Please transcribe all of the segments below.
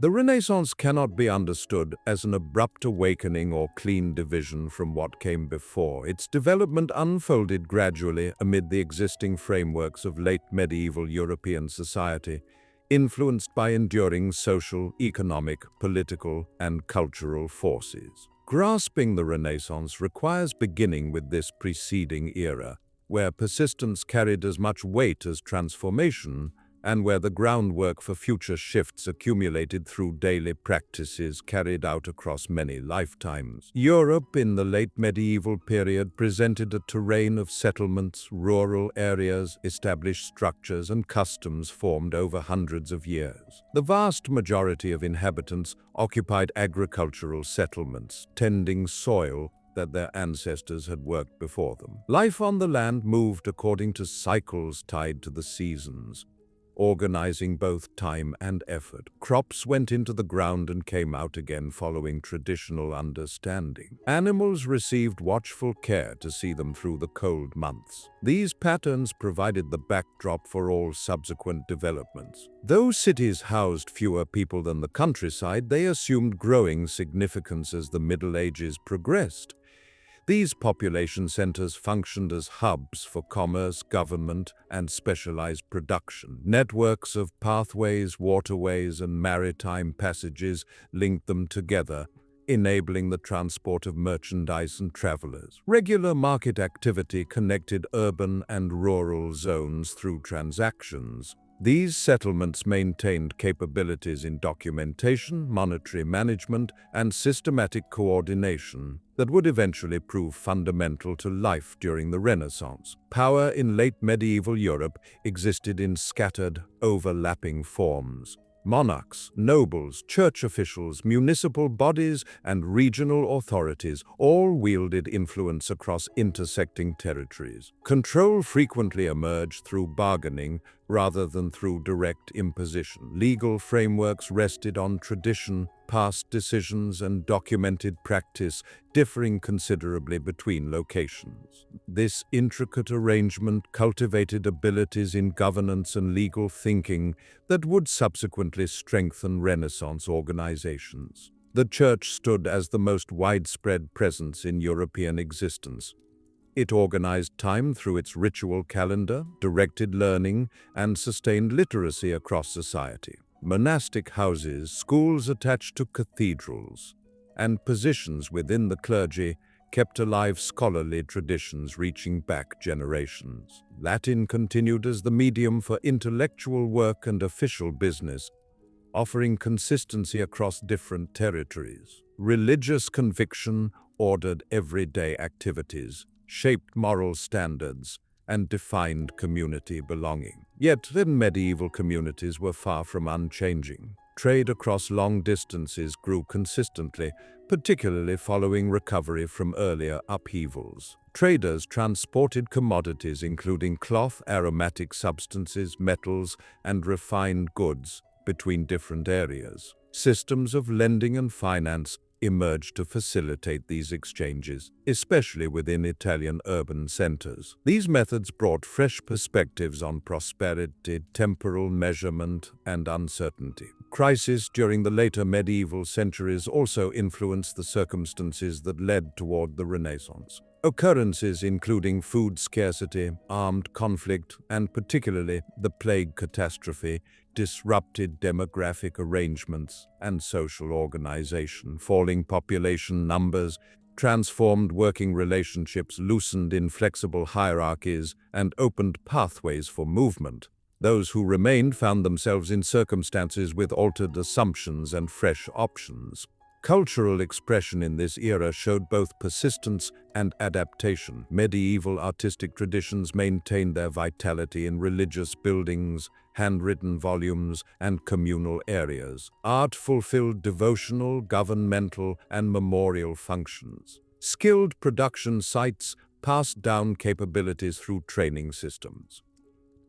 The Renaissance cannot be understood as an abrupt awakening or clean division from what came before. Its development unfolded gradually amid the existing frameworks of late medieval European society, influenced by enduring social, economic, political, and cultural forces. Grasping the Renaissance requires beginning with this preceding era, where persistence carried as much weight as transformation, and where the groundwork for future shifts accumulated through daily practices carried out across many lifetimes. Europe in the late medieval period presented a terrain of settlements, rural areas, established structures, and customs formed over hundreds of years. The vast majority of inhabitants occupied agricultural settlements, tending soil that their ancestors had worked before them. Life on the land moved according to cycles tied to the seasons, organizing both time and effort. Crops went into the ground and came out again following traditional understanding. Animals received watchful care to see them through the cold months. These patterns provided the backdrop for all subsequent developments. Though cities housed fewer people than the countryside, they assumed growing significance as the Middle Ages progressed. These population centers functioned as hubs for commerce, government, and specialized production. Networks of pathways, waterways, and maritime passages linked them together, enabling the transport of merchandise and travelers. Regular market activity connected urban and rural zones through transactions. These settlements maintained capabilities in documentation, monetary management, and systematic coordination that would eventually prove fundamental to life during the Renaissance. Power in late medieval Europe existed in scattered, overlapping forms. Monarchs, nobles, church officials, municipal bodies, and regional authorities all wielded influence across intersecting territories. Control frequently emerged through bargaining rather than through direct imposition. Legal frameworks rested on tradition, past decisions, and documented practice, differing considerably between locations. This intricate arrangement cultivated abilities in governance and legal thinking that would subsequently strengthen Renaissance organizations. The Church stood as the most widespread presence in European existence. It organized time through its ritual calendar, directed learning, and sustained literacy across society. Monastic houses, schools attached to cathedrals, and positions within the clergy kept alive scholarly traditions reaching back generations. Latin continued as the medium for intellectual work and official business, offering consistency across different territories. Religious conviction ordered everyday activities, shaped moral standards, and defined community belonging. Yet, then medieval communities were far from unchanging. Trade across long distances grew consistently, particularly following recovery from earlier upheavals. Traders transported commodities including cloth, aromatic substances, metals, and refined goods between different areas. Systems of lending and finance emerged to facilitate these exchanges, especially within Italian urban centers. These methods brought fresh perspectives on prosperity, temporal measurement, and uncertainty. Crises during the later medieval centuries also influenced the circumstances that led toward the Renaissance. Occurrences including food scarcity, armed conflict, and particularly the plague catastrophe disrupted demographic arrangements and social organization. Falling population numbers transformed working relationships, loosened inflexible hierarchies, and opened pathways for movement. Those who remained found themselves in circumstances with altered assumptions and fresh options. Cultural expression in this era showed both persistence and adaptation. Medieval artistic traditions maintained their vitality in religious buildings, handwritten volumes, and communal areas. Art fulfilled devotional, governmental, and memorial functions. Skilled production sites passed down capabilities through training systems.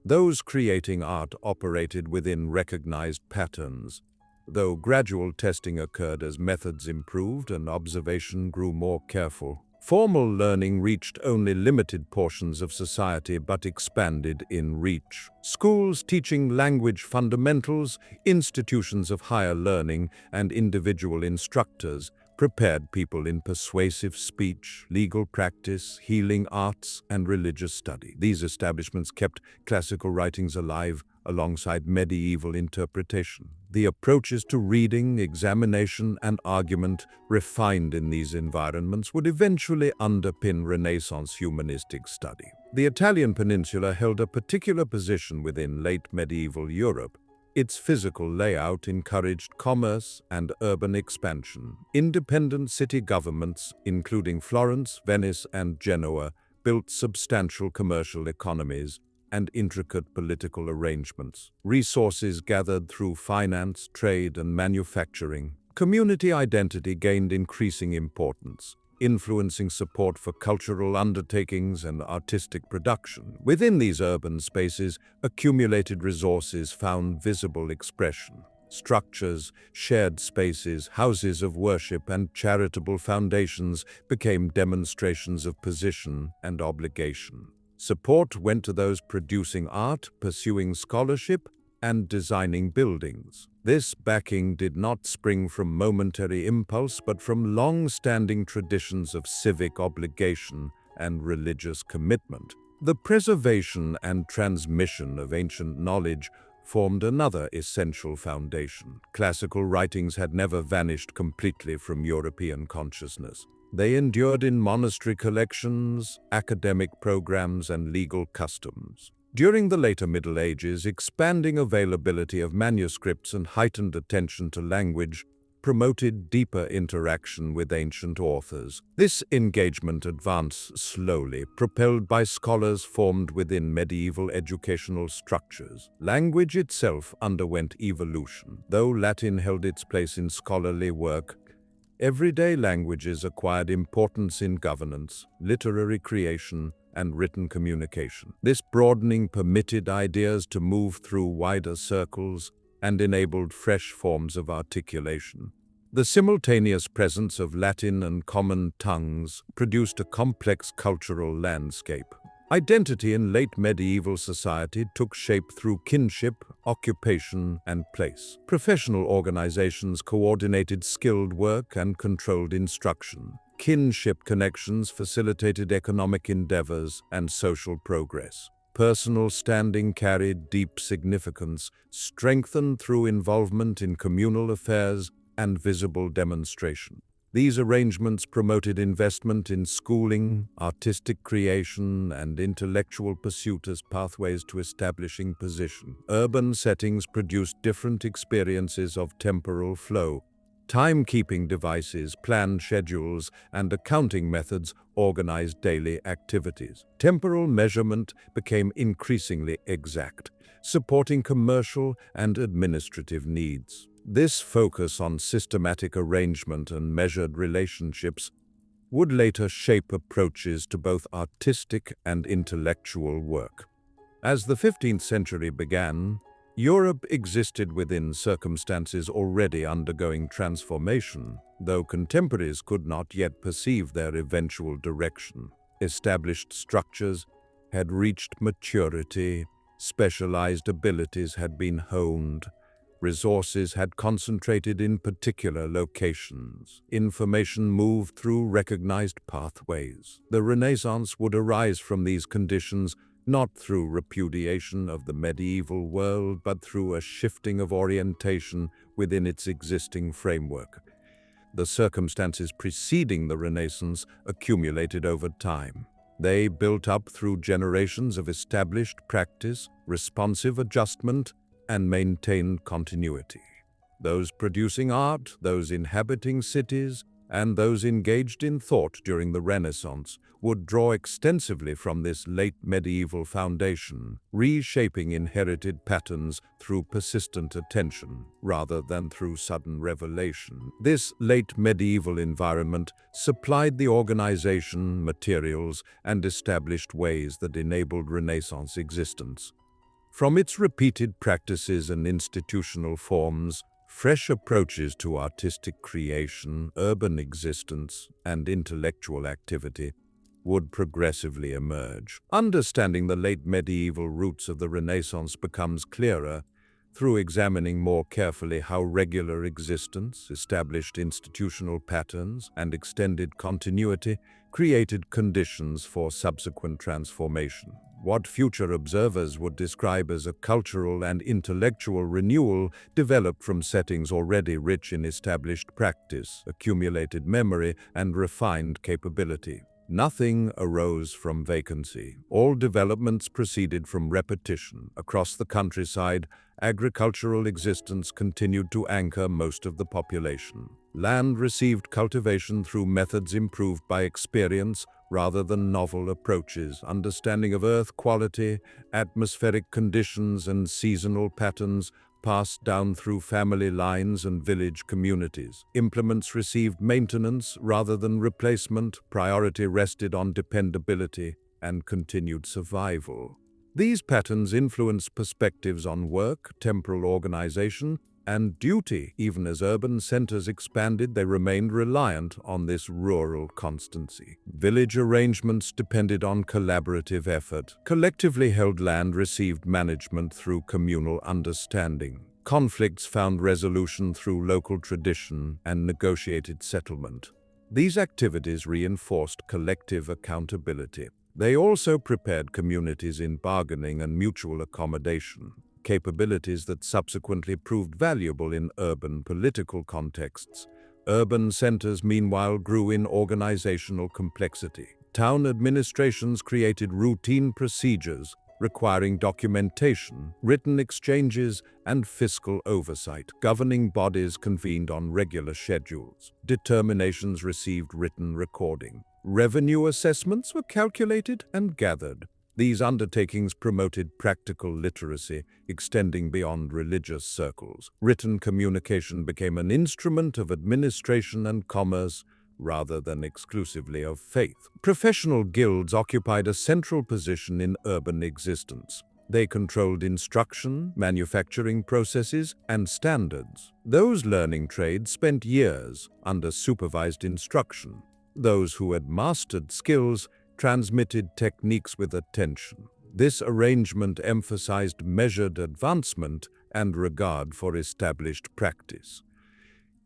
Those creating art operated within recognized patterns, though gradual testing occurred as methods improved and observation grew more careful. Formal learning reached only limited portions of society but expanded in reach. Schools teaching language fundamentals, institutions of higher learning, and individual instructors prepared people in persuasive speech, legal practice, healing arts, and religious study. These establishments kept classical writings alive alongside medieval interpretation. The approaches to reading, examination, and argument refined in these environments would eventually underpin Renaissance humanistic study. The Italian peninsula held a particular position within late medieval Europe. Its physical layout encouraged commerce and urban expansion. Independent city governments, including Florence, Venice, and Genoa, built substantial commercial economies and intricate political arrangements. Resources gathered through finance, trade, and manufacturing. Community identity gained increasing importance, influencing support for cultural undertakings and artistic production. Within these urban spaces, accumulated resources found visible expression. Structures, shared spaces, houses of worship, and charitable foundations became demonstrations of position and obligation. Support went to those producing art, pursuing scholarship, and designing buildings. This backing did not spring from momentary impulse, but from long-standing traditions of civic obligation and religious commitment. The preservation and transmission of ancient knowledge formed another essential foundation. Classical writings had never vanished completely from European consciousness. They endured in monastery collections, academic programs, and legal customs. During the later Middle Ages, expanding availability of manuscripts and heightened attention to language promoted deeper interaction with ancient authors. This engagement advanced slowly, propelled by scholars formed within medieval educational structures. Language itself underwent evolution. Though Latin held its place in scholarly work, everyday languages acquired importance in governance, literary creation, and written communication. This broadening permitted ideas to move through wider circles and enabled fresh forms of articulation. The simultaneous presence of Latin and common tongues produced a complex cultural landscape. Identity in late medieval society took shape through kinship, occupation, and place. Professional organizations coordinated skilled work and controlled instruction. Kinship connections facilitated economic endeavors and social progress. Personal standing carried deep significance, strengthened through involvement in communal affairs and visible demonstration. These arrangements promoted investment in schooling, artistic creation, and intellectual pursuit as pathways to establishing position. Urban settings produced different experiences of temporal flow. Timekeeping devices, planned schedules, and accounting methods organized daily activities. Temporal measurement became increasingly exact, supporting commercial and administrative needs. This focus on systematic arrangement and measured relationships would later shape approaches to both artistic and intellectual work. As the 15th century began, Europe existed within circumstances already undergoing transformation, though contemporaries could not yet perceive their eventual direction. Established structures had reached maturity, specialized abilities had been honed, resources had concentrated in particular locations. Information moved through recognized pathways. The Renaissance would arise from these conditions not through repudiation of the medieval world, but through a shifting of orientation within its existing framework. The circumstances preceding the Renaissance accumulated over time. They built up through generations of established practice, responsive adjustment, and maintained continuity. Those producing art, those inhabiting cities, and those engaged in thought during the Renaissance would draw extensively from this late medieval foundation, reshaping inherited patterns through persistent attention rather than through sudden revelation. This late medieval environment supplied the organization, materials, and established ways that enabled Renaissance existence. From its repeated practices and institutional forms, Fresh approaches to artistic creation, urban existence, and intellectual activity would progressively emerge. Understanding the late medieval roots of the Renaissance becomes clearer through examining more carefully how regular existence, established institutional patterns, and extended continuity created conditions for subsequent transformation. What future observers would describe as a cultural and intellectual renewal developed from settings already rich in established practice, accumulated memory, and refined capability. Nothing arose from vacancy. All developments proceeded from repetition. Across the countryside, agricultural existence continued to anchor most of the population. Land received cultivation through methods improved by experience rather than novel approaches. Understanding of earth quality, atmospheric conditions, and seasonal patterns passed down through family lines and village communities. Implements received maintenance rather than replacement. Priority rested on dependability and continued survival. These patterns influenced perspectives on work, temporal organization, and duty. Even as urban centers expanded, they remained reliant on this rural constancy. Village arrangements depended on collaborative effort. Collectively held land received management through communal understanding. Conflicts found resolution through local tradition and negotiated settlement. These activities reinforced collective accountability. They also prepared communities in bargaining and mutual accommodation, capabilities that subsequently proved valuable in urban political contexts. Urban centers, meanwhile, grew in organizational complexity. Town administrations created routine procedures requiring documentation, written exchanges, and fiscal oversight. Governing bodies convened on regular schedules. Determinations received written recording. Revenue assessments were calculated and gathered. These undertakings promoted practical literacy, extending beyond religious circles. Written communication became an instrument of administration and commerce rather than exclusively of faith. Professional guilds occupied a central position in urban existence. They controlled instruction, manufacturing processes, and standards. Those learning trades spent years under supervised instruction. Those who had mastered skills transmitted techniques with attention. This arrangement emphasized measured advancement and regard for established practice.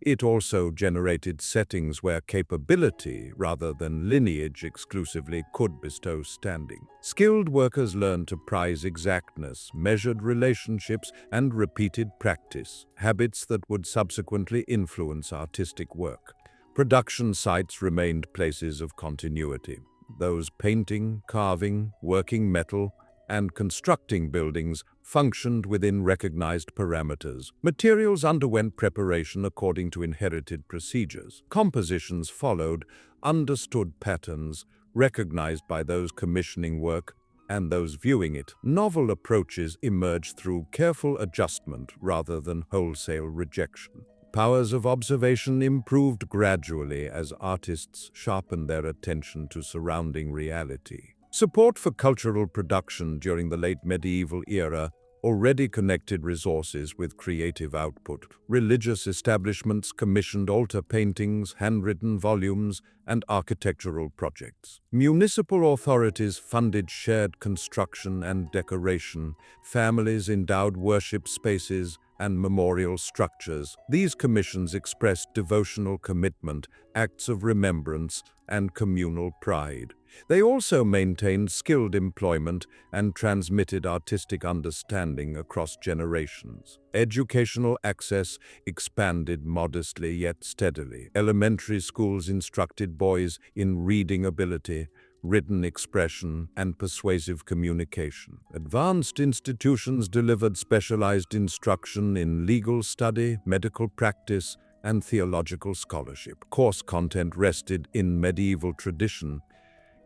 It also generated settings where capability, rather than lineage exclusively, could bestow standing. Skilled workers learned to prize exactness, measured relationships, and repeated practice, habits that would subsequently influence artistic work. Production sites remained places of continuity. Those painting, carving, working metal, and constructing buildings functioned within recognized parameters. Materials underwent preparation according to inherited procedures. Compositions followed understood patterns recognized by those commissioning work and those viewing it. Novel approaches emerged through careful adjustment rather than wholesale rejection. Powers of observation improved gradually as artists sharpened their attention to surrounding reality. Support for cultural production during the late medieval era already connected resources with creative output. Religious establishments commissioned altar paintings, handwritten volumes, and architectural projects. Municipal authorities funded shared construction and decoration. Families endowed worship spaces and memorial structures. These commissions expressed devotional commitment, acts of remembrance, and communal pride. They also maintained skilled employment and transmitted artistic understanding across generations. Educational access expanded modestly yet steadily. Elementary schools instructed boys in reading ability, written expression, and persuasive communication. Advanced institutions delivered specialized instruction in legal study, medical practice, and theological scholarship. Course content rested in medieval tradition,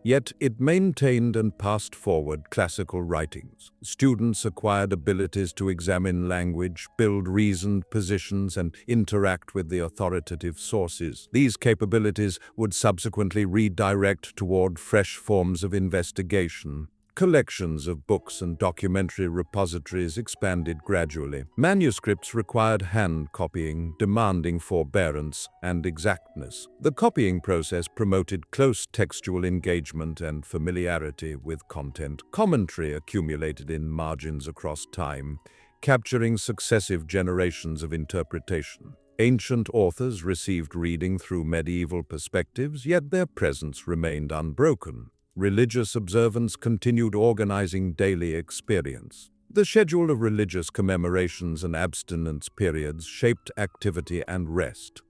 yet it maintained and passed forward classical writings. Students acquired abilities to examine language, build reasoned positions, and interact with the authoritative sources. These capabilities would subsequently redirect toward fresh forms of investigation, Collections of books and documentary repositories expanded gradually. Manuscripts required hand copying, demanding forbearance and exactness. The copying process promoted close textual engagement and familiarity with content. Commentary accumulated in margins across time, capturing successive generations of interpretation. Ancient authors received reading through medieval perspectives, yet their presence remained unbroken. Religious observance continued organizing daily experience. The schedule of religious commemorations and abstinence periods shaped activity and rest.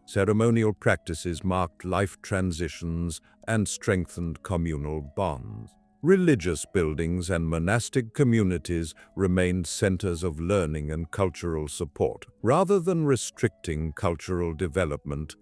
Ceremonial practices marked life transitions and strengthened communal bonds. Religious buildings and monastic communities remained centers of learning and cultural support. Rather than restricting cultural development,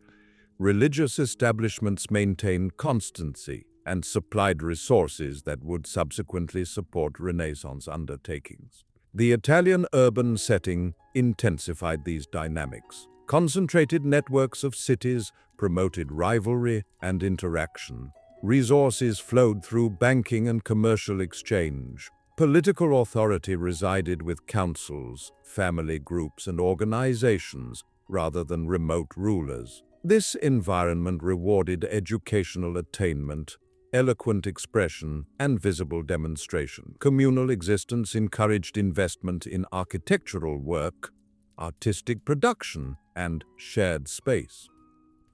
religious establishments maintained constancy and supplied resources that would subsequently support Renaissance undertakings. The Italian urban setting intensified these dynamics. Concentrated networks of cities promoted rivalry and interaction. Resources flowed through banking and commercial exchange. Political authority resided with councils, family groups, and organizations rather than remote rulers. This environment rewarded educational attainment, eloquent expression, and visible demonstration. Communal existence encouraged investment in architectural work, artistic production, and shared space.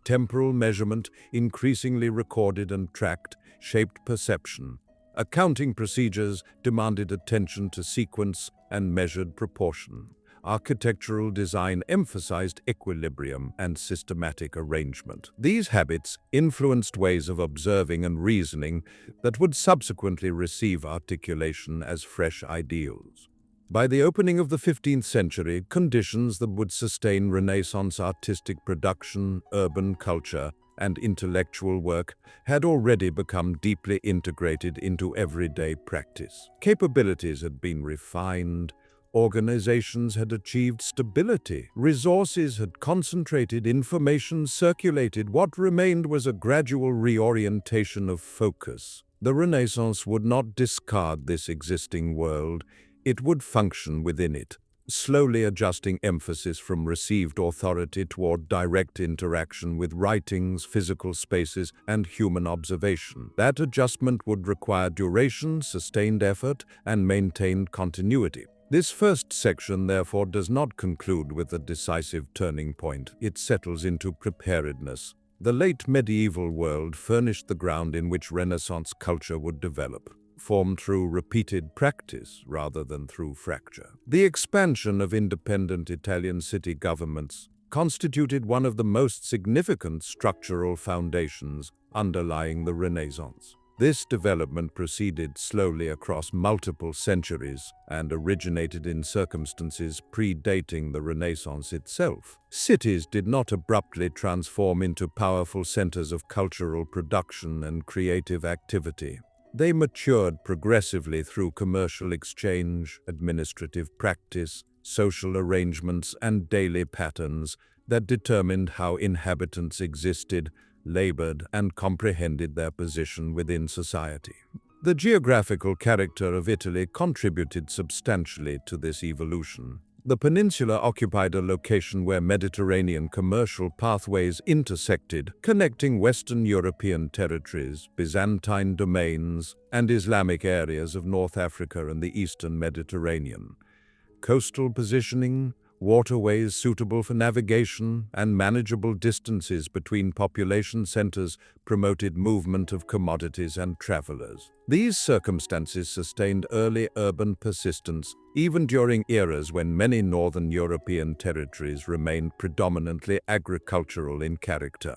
Temporal measurement, increasingly recorded and tracked, shaped perception. Accounting procedures demanded attention to sequence and measured proportion. Architectural design emphasized equilibrium and systematic arrangement. These habits influenced ways of observing and reasoning that would subsequently receive articulation as fresh ideals. By the opening of the 15th century, conditions that would sustain Renaissance artistic production, urban culture, and intellectual work had already become deeply integrated into everyday practice. Capabilities had been refined, organizations had achieved stability, resources had concentrated, information circulated. What remained was a gradual reorientation of focus. The Renaissance would not discard this existing world, it would function within it, slowly adjusting emphasis from received authority toward direct interaction with writings, physical spaces, and human observation. That adjustment would require duration, sustained effort, and maintained continuity. This first section, therefore, does not conclude with a decisive turning point. It settles into preparedness. The late medieval world furnished the ground in which Renaissance culture would develop, formed through repeated practice rather than through fracture. The expansion of independent Italian city governments constituted one of the most significant structural foundations underlying the Renaissance. This development proceeded slowly across multiple centuries and originated in circumstances predating the Renaissance itself. Cities did not abruptly transform into powerful centers of cultural production and creative activity. They matured progressively through commercial exchange, administrative practice, social arrangements, and daily patterns that determined how inhabitants existed, labored, and comprehended their position within society. The geographical character of Italy contributed substantially to this evolution. The peninsula occupied a location where Mediterranean commercial pathways intersected, connecting Western European territories, Byzantine domains, and Islamic areas of North Africa and the Eastern Mediterranean. Coastal positioning, waterways suitable for navigation, and manageable distances between population centers promoted movement of commodities and travelers. These circumstances sustained early urban persistence, even during eras when many northern European territories remained predominantly agricultural in character.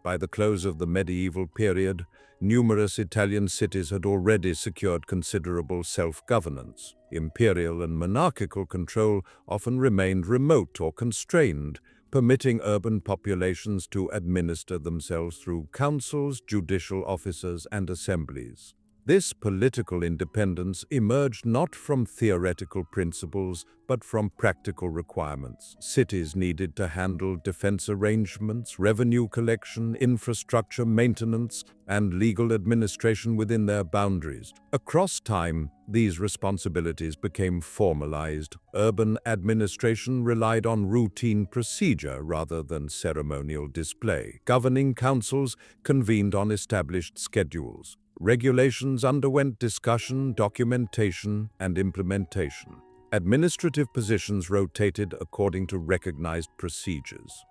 By the close of the medieval period, numerous Italian cities had already secured considerable self-governance. Imperial and monarchical control often remained remote or constrained, permitting urban populations to administer themselves through councils, judicial officers, and assemblies. This political independence emerged not from theoretical principles, but from practical requirements. Cities needed to handle defense arrangements, revenue collection, infrastructure maintenance, and legal administration within their boundaries. Across time, these responsibilities became formalized. Urban administration relied on routine procedure rather than ceremonial display. Governing councils convened on established schedules. Regulations underwent discussion, documentation, and implementation. Administrative positions rotated according to recognized procedures.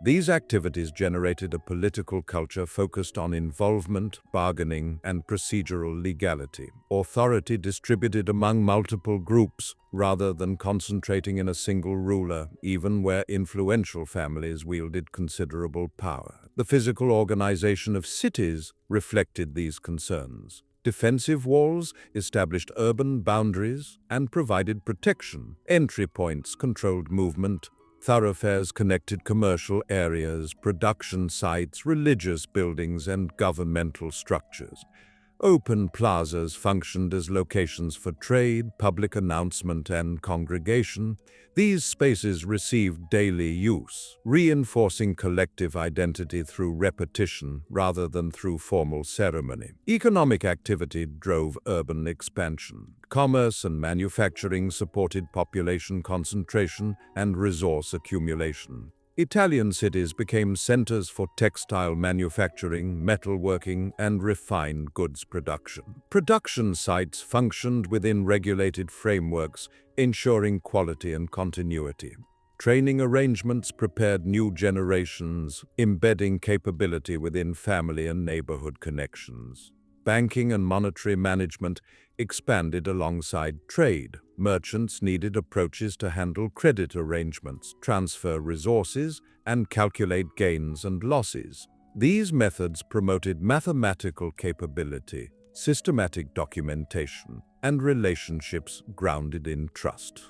These activities generated a political culture focused on involvement, bargaining, and procedural legality. Authority distributed among multiple groups rather than concentrating in a single ruler, even where influential families wielded considerable power. The physical organization of cities reflected these concerns. Defensive walls established urban boundaries and provided protection. Entry points controlled movement. Thoroughfares connected commercial areas, production sites, religious buildings, and governmental structures. Open plazas functioned as locations for trade, public announcement, and congregation. These spaces received daily use, reinforcing collective identity through repetition rather than through formal ceremony. Economic activity drove urban expansion. Commerce and manufacturing supported population concentration and resource accumulation. Italian cities became centers for textile manufacturing, metalworking, and refined goods production. Production sites functioned within regulated frameworks, ensuring quality and continuity. Training arrangements prepared new generations, embedding capability within family and neighborhood connections. Banking and monetary management expanded alongside trade. Merchants needed approaches to handle credit arrangements, transfer resources, and calculate gains and losses. These methods promoted mathematical capability, systematic documentation, and relationships grounded in trust.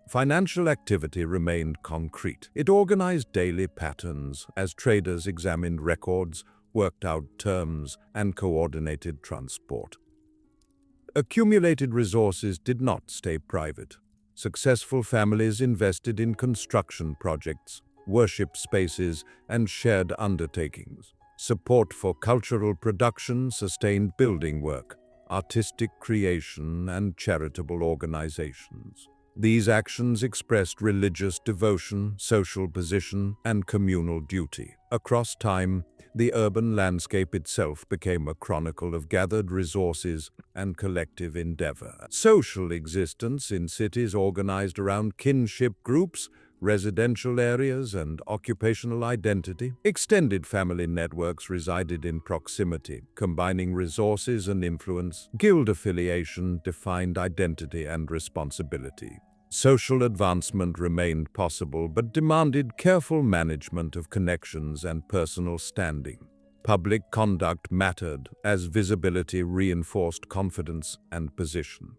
Financial activity remained concrete. It organized daily patterns as traders examined records, worked out terms, and coordinated transport. Accumulated resources did not stay private. Successful families invested in construction projects, worship spaces, and shared undertakings. Support for cultural production sustained building work, artistic creation, and charitable organizations. These actions expressed religious devotion, social position, and communal duty. Across time, the urban landscape itself became a chronicle of gathered resources and collective endeavor. Social existence in cities organized around kinship groups, residential areas, and occupational identity. Extended family networks resided in proximity, combining resources and influence. Guild affiliation defined identity and responsibility. Social advancement remained possible but demanded careful management of connections and personal standing. Public conduct mattered as visibility reinforced confidence and position.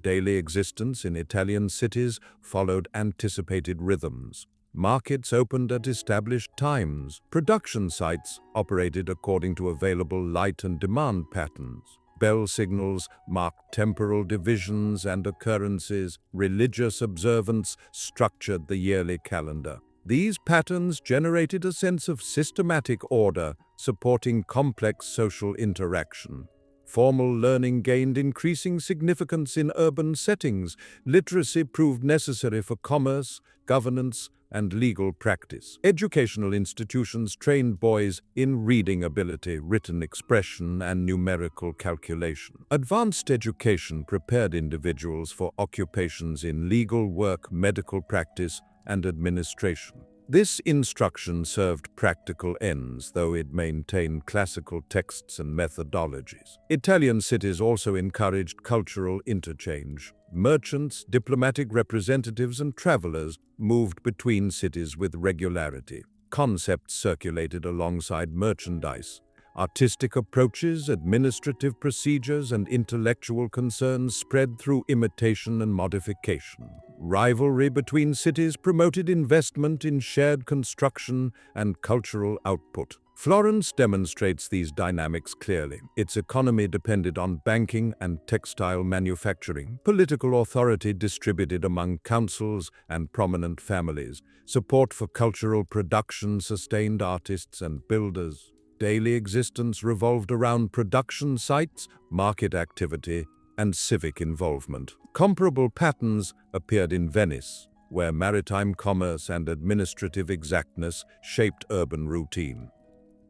Daily existence in Italian cities followed anticipated rhythms. Markets opened at established times. Production sites operated according to available light and demand patterns. Bell signals marked temporal divisions and occurrences. Religious observance structured the yearly calendar. These patterns generated a sense of systematic order, supporting complex social interaction. Formal learning gained increasing significance in urban settings. Literacy proved necessary for commerce, governance, and legal practice. Educational institutions trained boys in reading ability, written expression, and numerical calculation. Advanced education prepared individuals for occupations in legal work, medical practice, and administration. This instruction served practical ends, though it maintained classical texts and methodologies. Italian cities also encouraged cultural interchange. Merchants, diplomatic representatives, and travelers moved between cities with regularity. Concepts circulated alongside merchandise. Artistic approaches, administrative procedures, and intellectual concerns spread through imitation and modification. Rivalry between cities promoted investment in shared construction and cultural output. Florence demonstrates these dynamics clearly. Its economy depended on banking and textile manufacturing, political authority distributed among councils and prominent families, support for cultural production sustained artists and builders. Daily existence revolved around production sites, market activity, and civic involvement. Comparable patterns appeared in Venice, where maritime commerce and administrative exactness shaped urban routine,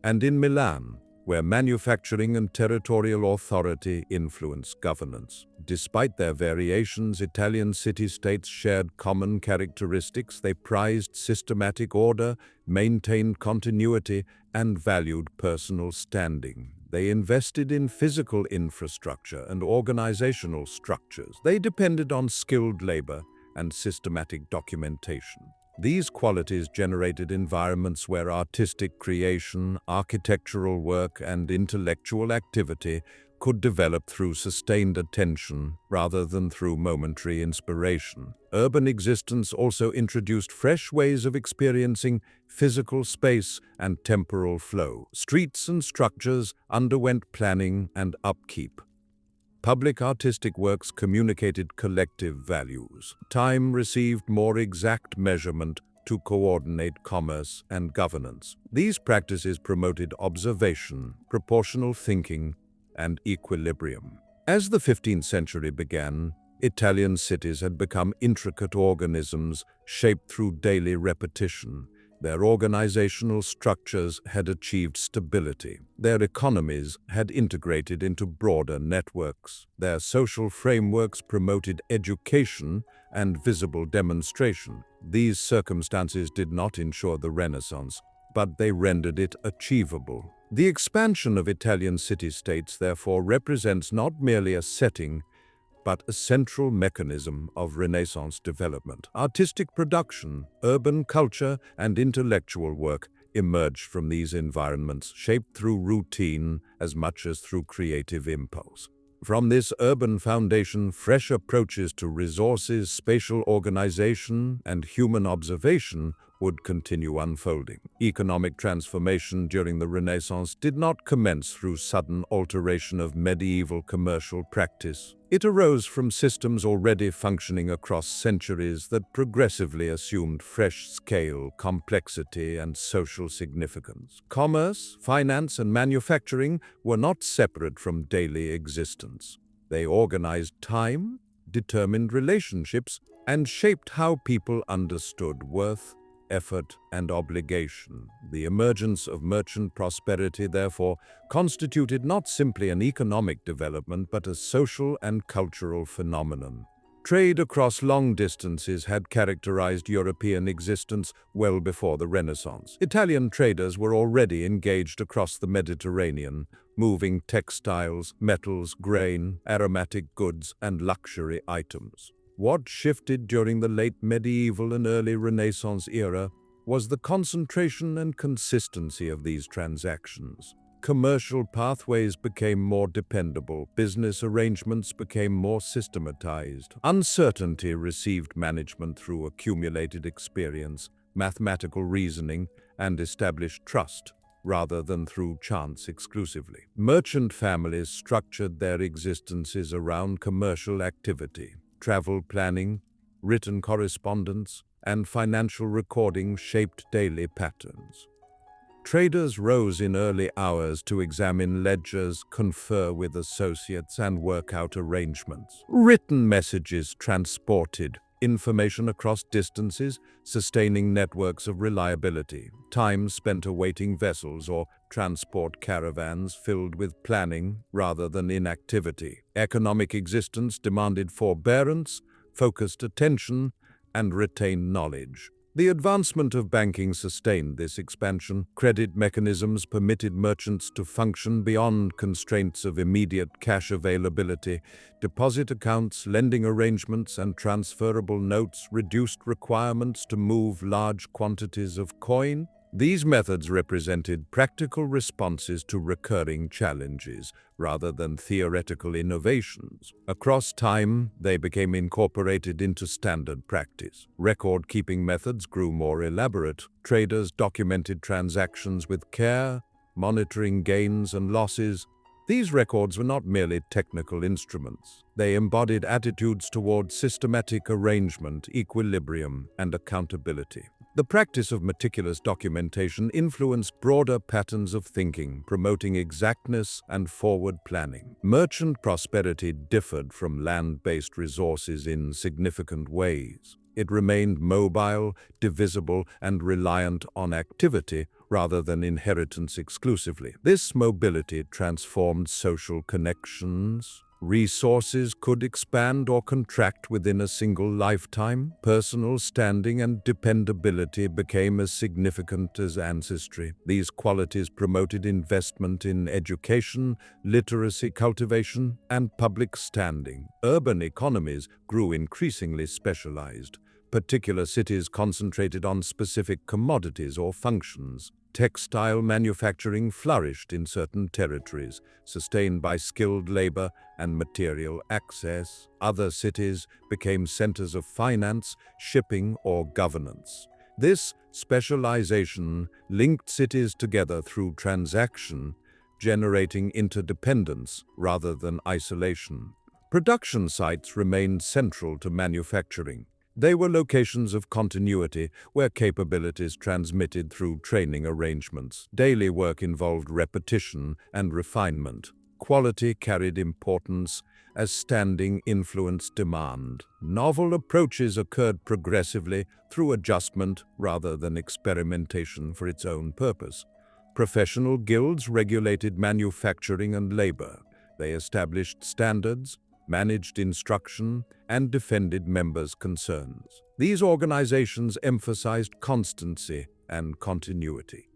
and in Milan, where manufacturing and territorial authority influenced governance. Despite their variations, Italian city-states shared common characteristics. They prized systematic order, maintained continuity, and valued personal standing. They invested in physical infrastructure and organizational structures. They depended on skilled labor and systematic documentation. These qualities generated environments where artistic creation, architectural work, and intellectual activity could develop through sustained attention rather than through momentary inspiration. Urban existence also introduced fresh ways of experiencing physical space and temporal flow. Streets and structures underwent planning and upkeep. Public artistic works communicated collective values. Time received more exact measurement to coordinate commerce and governance. These practices promoted observation, proportional thinking, and equilibrium. As the 15th century began, Italian cities had become intricate organisms shaped through daily repetition. Their organizational structures had achieved stability. Their economies had integrated into broader networks. Their social frameworks promoted education and visible demonstration. These circumstances did not ensure the Renaissance, but they rendered it achievable. The expansion of Italian city-states, therefore, represents not merely a setting, but a central mechanism of Renaissance development. Artistic production, urban culture, and intellectual work emerged from these environments, shaped through routine as much as through creative impulse. From this urban foundation, fresh approaches to resources, spatial organization, and human observation would continue unfolding. Economic transformation during the Renaissance did not commence through sudden alteration of medieval commercial practice. It arose from systems already functioning across centuries that progressively assumed fresh scale, complexity, and social significance. Commerce, finance, and manufacturing were not separate from daily existence. They organized time, determined relationships, and shaped how people understood worth, effort, and obligation. The emergence of merchant prosperity, therefore, constituted not simply an economic development but a social and cultural phenomenon. Trade across long distances had characterized European existence well before the Renaissance. Italian traders were already engaged across the Mediterranean, moving textiles, metals, grain, aromatic goods, and luxury items. What shifted during the late medieval and early Renaissance era was the concentration and consistency of these transactions. Commercial pathways became more dependable, business arrangements became more systematized. Uncertainty received management through accumulated experience, mathematical reasoning, and established trust, rather than through chance exclusively. Merchant families structured their existences around commercial activity. Travel planning, written correspondence, and financial recording shaped daily patterns. Traders rose in early hours to examine ledgers, confer with associates, and work out arrangements. Written messages transported information across distances, sustaining networks of reliability. Time spent awaiting vessels or transport caravans filled with planning rather than inactivity. Economic existence demanded forbearance, focused attention, and retained knowledge. The advancement of banking sustained this expansion. Credit mechanisms permitted merchants to function beyond constraints of immediate cash availability. Deposit accounts, lending arrangements, and transferable notes reduced requirements to move large quantities of coin. These methods represented practical responses to recurring challenges rather than theoretical innovations. Across time, they became incorporated into standard practice. Record-keeping methods grew more elaborate. Traders documented transactions with care, monitoring gains and losses. These records were not merely technical instruments. They embodied attitudes toward systematic arrangement, equilibrium, and accountability. The practice of meticulous documentation influenced broader patterns of thinking, promoting exactness and forward planning. Merchant prosperity differed from land-based resources in significant ways. It remained mobile, divisible, and reliant on activity rather than inheritance exclusively. This mobility transformed social connections. Resources could expand or contract within a single lifetime. Personal standing and dependability became as significant as ancestry. These qualities promoted investment in education, literacy cultivation, and public standing. Urban economies grew increasingly specialized. Particular cities concentrated on specific commodities or functions. Textile manufacturing flourished in certain territories, sustained by skilled labor and material access. Other cities became centers of finance, shipping, or governance. This specialization linked cities together through transaction, generating interdependence rather than isolation. Production sites remained central to manufacturing. They were locations of continuity where capabilities transmitted through training arrangements. Daily work involved repetition and refinement. Quality carried importance as standing influenced demand. Novel approaches occurred progressively through adjustment rather than experimentation for its own purpose. Professional guilds regulated manufacturing and labor. They established standards, managed instruction, and defended members' concerns. These organizations emphasized constancy and continuity.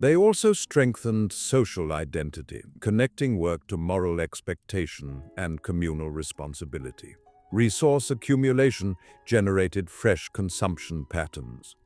They also strengthened social identity, connecting work to moral expectation and communal responsibility. Resource accumulation generated fresh consumption patterns.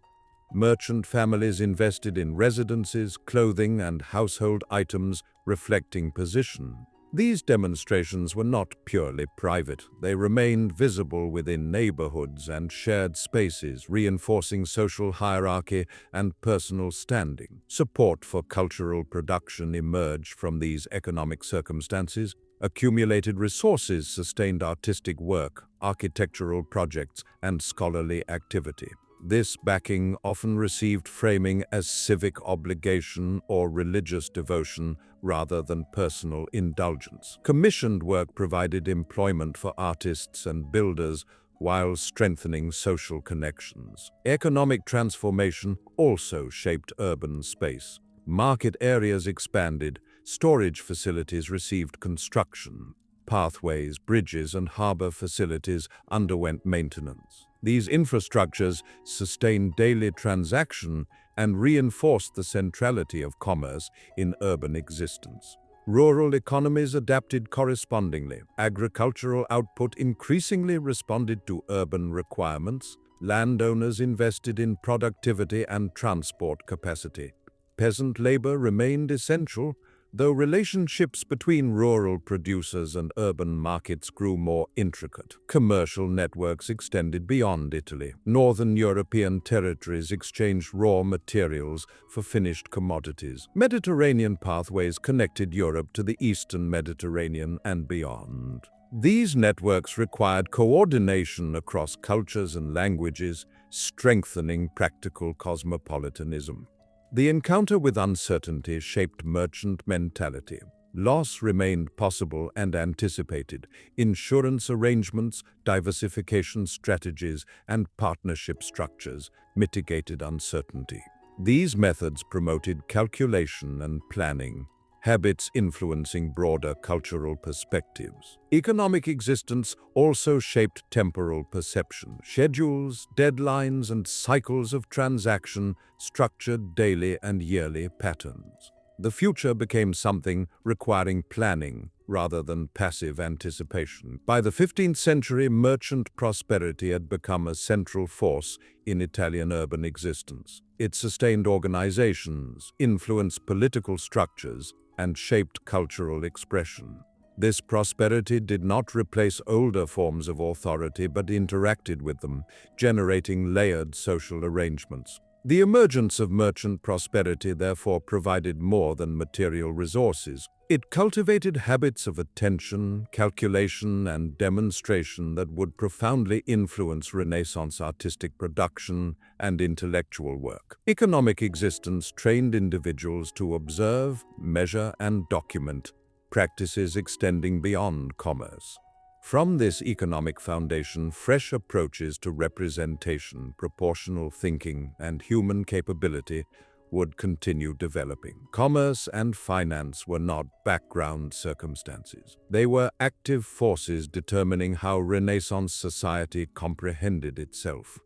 Merchant families invested in residences, clothing, and household items reflecting position. These demonstrations were not purely private. They remained visible within neighborhoods and shared spaces, reinforcing social hierarchy and personal standing. Support for cultural production emerged from these economic circumstances. Accumulated resources sustained artistic work, architectural projects, and scholarly activity. This backing often received framing as civic obligation or religious devotion rather than personal indulgence. Commissioned work provided employment for artists and builders while strengthening social connections. Economic transformation also shaped urban space. Market areas expanded, storage facilities received construction. Pathways, bridges, and harbor facilities underwent maintenance. These infrastructures sustained daily transaction and reinforced the centrality of commerce in urban existence. Rural economies adapted correspondingly. Agricultural output increasingly responded to urban requirements. Landowners invested in productivity and transport capacity. Peasant labor remained essential, though relationships between rural producers and urban markets grew more intricate. Commercial networks extended beyond Italy. Northern European territories exchanged raw materials for finished commodities. Mediterranean pathways connected Europe to the Eastern Mediterranean and beyond. These networks required coordination across cultures and languages, strengthening practical cosmopolitanism. The encounter with uncertainty shaped merchant mentality. Loss remained possible and anticipated. Insurance arrangements, diversification strategies, and partnership structures mitigated uncertainty. These methods promoted calculation and planning, habits influencing broader cultural perspectives. Economic existence also shaped temporal perception. Schedules, deadlines, and cycles of transaction structured daily and yearly patterns. The future became something requiring planning rather than passive anticipation. By the 15th century, merchant prosperity had become a central force in Italian urban existence. It sustained organizations, influenced political structures, and shaped cultural expression. This prosperity did not replace older forms of authority but interacted with them, generating layered social arrangements. The emergence of merchant prosperity therefore provided more than material resources. It cultivated habits of attention, calculation, and demonstration that would profoundly influence Renaissance artistic production and intellectual work. Economic existence trained individuals to observe, measure, and document, practices extending beyond commerce. From this economic foundation, fresh approaches to representation, proportional thinking, and human capability would continue developing. Commerce and finance were not background circumstances. They were active forces determining how Renaissance society comprehended itself.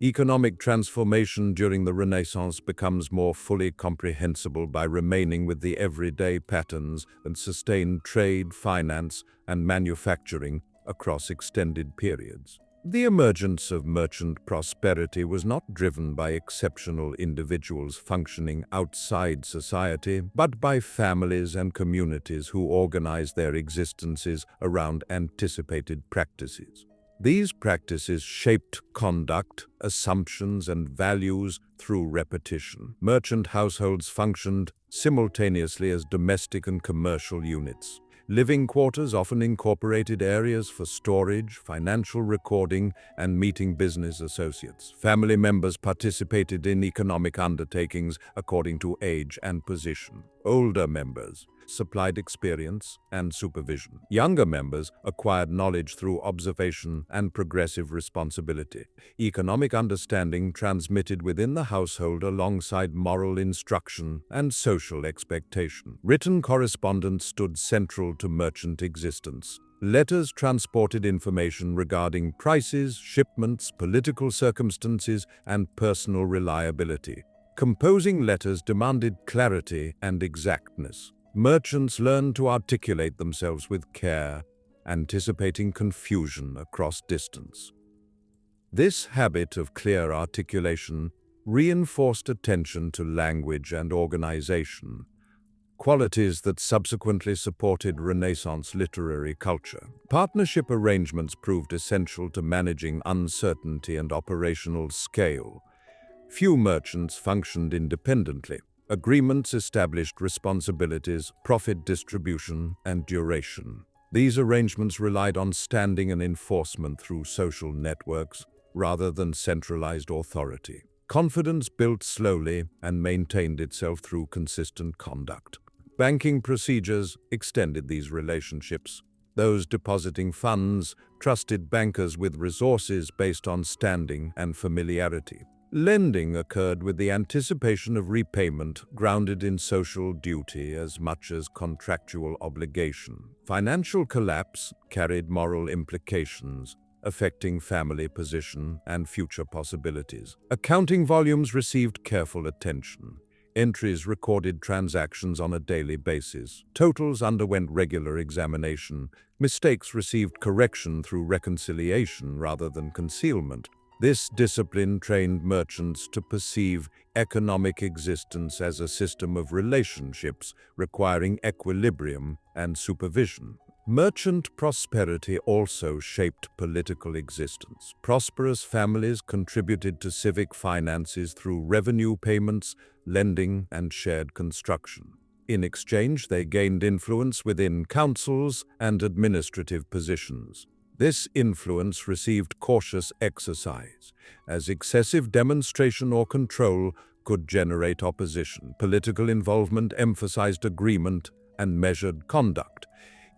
Economic transformation during the Renaissance becomes more fully comprehensible by remaining with the everyday patterns and sustained trade, finance, and manufacturing across extended periods. The emergence of merchant prosperity was not driven by exceptional individuals functioning outside society, but by families and communities who organized their existences around anticipated practices. These practices shaped conduct, assumptions, and values through repetition. Merchant households functioned simultaneously as domestic and commercial units. Living quarters often incorporated areas for storage, financial recording, and meeting business associates. Family members participated in economic undertakings according to age and position. Older members supplied experience and supervision. Younger members acquired knowledge through observation and progressive responsibility. Economic understanding transmitted within the household alongside moral instruction and social expectation. Written correspondence stood central to merchant existence. Letters transported information regarding prices, shipments, political circumstances, and personal reliability. Composing letters demanded clarity and exactness. Merchants learned to articulate themselves with care, anticipating confusion across distance. This habit of clear articulation reinforced attention to language and organization, qualities that subsequently supported Renaissance literary culture. Partnership arrangements proved essential to managing uncertainty and operational scale. Few merchants functioned independently. Agreements established responsibilities, profit distribution, and duration. These arrangements relied on standing and enforcement through social networks rather than centralized authority. Confidence built slowly and maintained itself through consistent conduct. Banking procedures extended these relationships. Those depositing funds trusted bankers with resources based on standing and familiarity. Lending occurred with the anticipation of repayment, grounded in social duty as much as contractual obligation. Financial collapse carried moral implications, affecting family position and future possibilities. Accounting volumes received careful attention. Entries recorded transactions on a daily basis. Totals underwent regular examination. Mistakes received correction through reconciliation rather than concealment. This discipline trained merchants to perceive economic existence as a system of relationships requiring equilibrium and supervision. Merchant prosperity also shaped political existence. Prosperous families contributed to civic finances through revenue payments, lending, and shared construction. In exchange, they gained influence within councils and administrative positions. This influence received cautious exercise, as excessive demonstration or control could generate opposition. Political involvement emphasized agreement and measured conduct.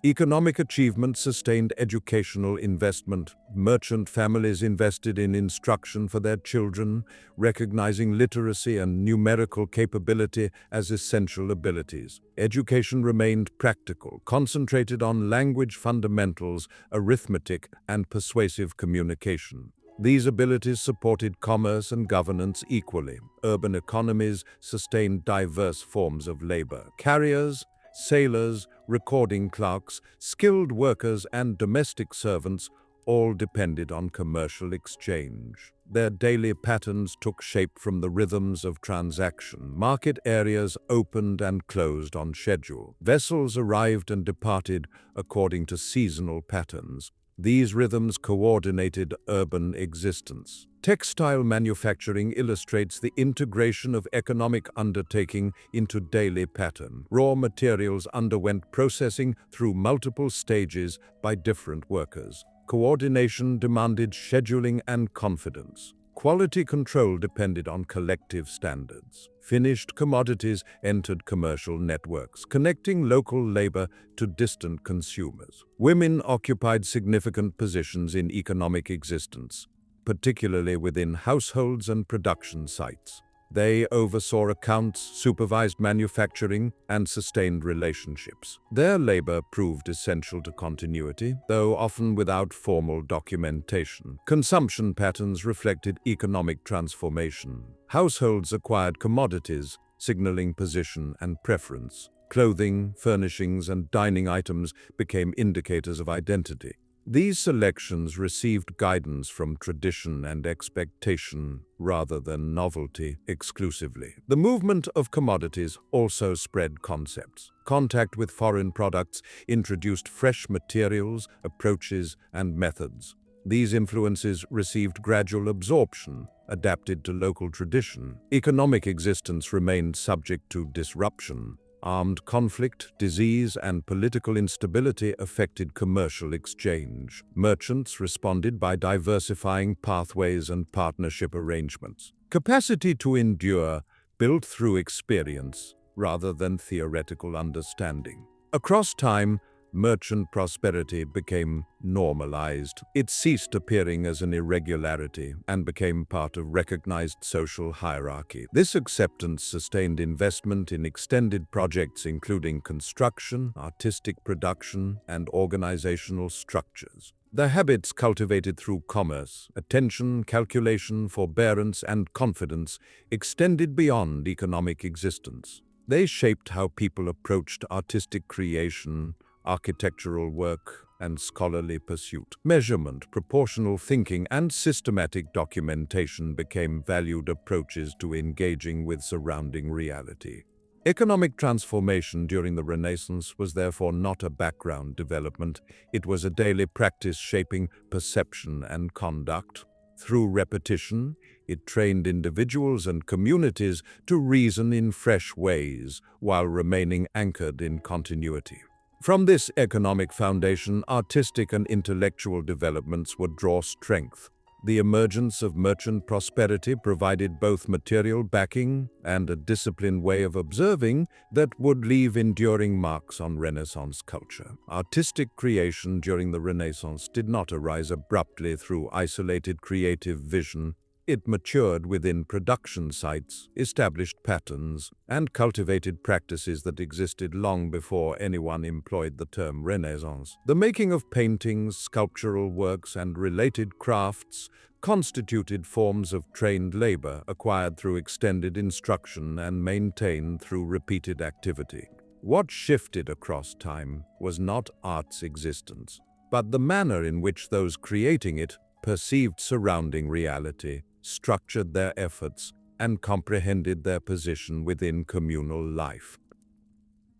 Economic achievement sustained educational investment. Merchant families invested in instruction for their children, recognizing literacy and numerical capability as essential abilities. Education remained practical, concentrated on language fundamentals, arithmetic, and persuasive communication. These abilities supported commerce and governance equally. Urban economies sustained diverse forms of labor. Carriers, sailors, recording clerks, skilled workers, and domestic servants all depended on commercial exchange. Their daily patterns took shape from the rhythms of transaction. Market areas opened and closed on schedule. Vessels arrived and departed according to seasonal patterns. These rhythms coordinated urban existence. Textile manufacturing illustrates the integration of economic undertaking into daily pattern. Raw materials underwent processing through multiple stages by different workers. Coordination demanded scheduling and confidence. Quality control depended on collective standards. Finished commodities entered commercial networks, connecting local labor to distant consumers. Women occupied significant positions in economic existence, particularly within households and production sites. They oversaw accounts, supervised manufacturing, and sustained relationships. Their labor proved essential to continuity, though often without formal documentation. Consumption patterns reflected economic transformation. Households acquired commodities, signaling position and preference. Clothing, furnishings, and dining items became indicators of identity. These selections received guidance from tradition and expectation rather than novelty exclusively. The movement of commodities also spread concepts. Contact with foreign products introduced fresh materials, approaches, and methods. These influences received gradual absorption, adapted to local tradition. Economic existence remained subject to disruption. Armed conflict, disease, and political instability affected commercial exchange. Merchants responded by diversifying pathways and partnership arrangements. Capacity to endure, built through experience rather than theoretical understanding. Across time, merchant prosperity became normalized. It ceased appearing as an irregularity and became part of recognized social hierarchy. This acceptance sustained investment in extended projects including construction, artistic production, and organizational structures. The habits cultivated through commerce, attention, calculation, forbearance, and confidence extended beyond economic existence. They shaped how people approached artistic creation, architectural work, and scholarly pursuit. Measurement, proportional thinking, and systematic documentation became valued approaches to engaging with surrounding reality. Economic transformation during the Renaissance was therefore not a background development, it was a daily practice shaping perception and conduct. Through repetition, it trained individuals and communities to reason in fresh ways while remaining anchored in continuity. From this economic foundation, artistic and intellectual developments would draw strength. The emergence of merchant prosperity provided both material backing and a disciplined way of observing that would leave enduring marks on Renaissance culture. Artistic creation during the Renaissance did not arise abruptly through isolated creative vision. It matured within production sites, established patterns, and cultivated practices that existed long before anyone employed the term Renaissance. The making of paintings, sculptural works, and related crafts constituted forms of trained labor acquired through extended instruction and maintained through repeated activity. What shifted across time was not art's existence, but the manner in which those creating it perceived surrounding reality, structured their efforts, and comprehended their position within communal life.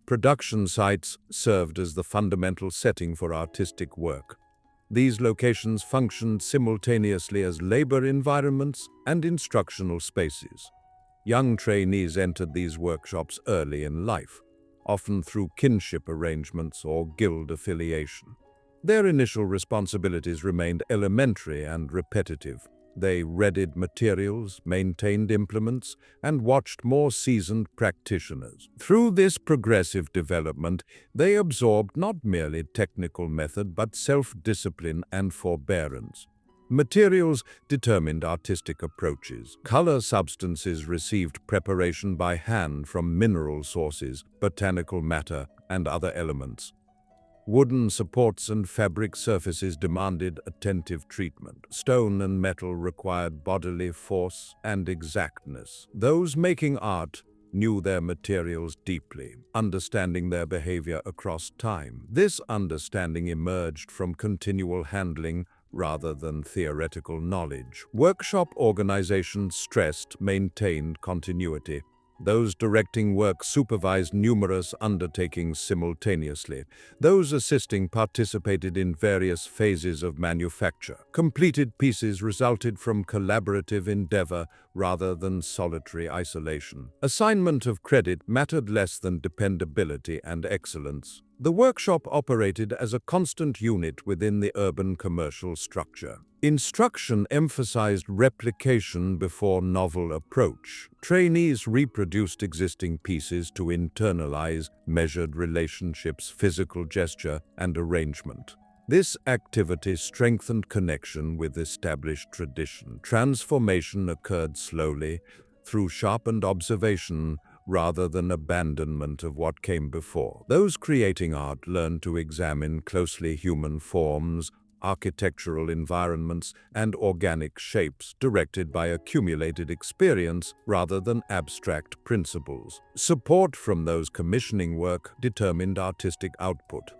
Production sites served as the fundamental setting for artistic work. These locations functioned simultaneously as labor environments and instructional spaces. Young trainees entered these workshops early in life, often through kinship arrangements or guild affiliation. Their initial responsibilities remained elementary and repetitive. They readied materials, maintained implements, and watched more seasoned practitioners. Through this progressive development, they absorbed not merely technical method but self-discipline and forbearance. Materials determined artistic approaches. Color substances received preparation by hand from mineral sources, botanical matter, and other elements. Wooden supports and fabric surfaces demanded attentive treatment. Stone and metal required bodily force and exactness. Those making art knew their materials deeply, understanding their behavior across time. This understanding emerged from continual handling rather than theoretical knowledge. Workshop organization stressed maintained continuity. Those directing work supervised numerous undertakings simultaneously. Those assisting participated in various phases of manufacture. Completed pieces resulted from collaborative endeavor rather than solitary isolation. Assignment of credit mattered less than dependability and excellence. The workshop operated as a constant unit within the urban commercial structure. Instruction emphasized replication before novel approach. Trainees reproduced existing pieces to internalize measured relationships, physical gesture, and arrangement. This activity strengthened connection with established tradition. Transformation occurred slowly, through sharpened observation rather than abandonment of what came before. Those creating art learned to examine closely human forms, architectural environments, and organic shapes directed by accumulated experience rather than abstract principles. Support from those commissioning work determined artistic output.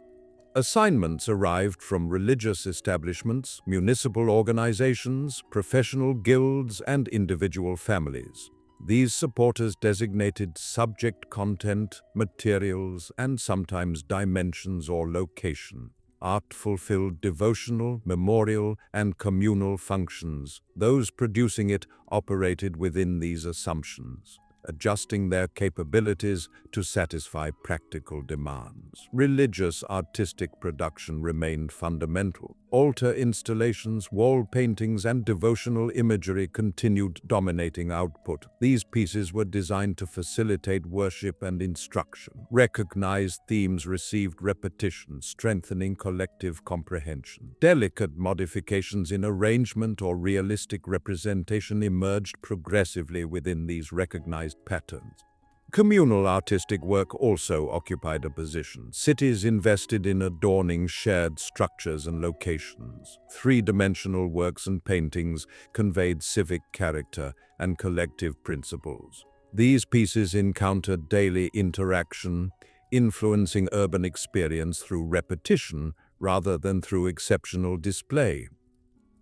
Assignments arrived from religious establishments, municipal organizations, professional guilds, and individual families. These supporters designated subject content, materials, and sometimes dimensions or location. Art fulfilled devotional, memorial, and communal functions. Those producing it operated within these assumptions, adjusting their capabilities to satisfy practical demands. Religious artistic production remained fundamental. Altar installations, wall paintings, and devotional imagery continued dominating output. These pieces were designed to facilitate worship and instruction. Recognized themes received repetition, strengthening collective comprehension. Delicate modifications in arrangement or realistic representation emerged progressively within these recognized patterns. Communal artistic work also occupied a position. Cities invested in adorning shared structures and locations. Three-dimensional works and paintings conveyed civic character and collective principles. These pieces encountered daily interaction, influencing urban experience through repetition rather than through exceptional display.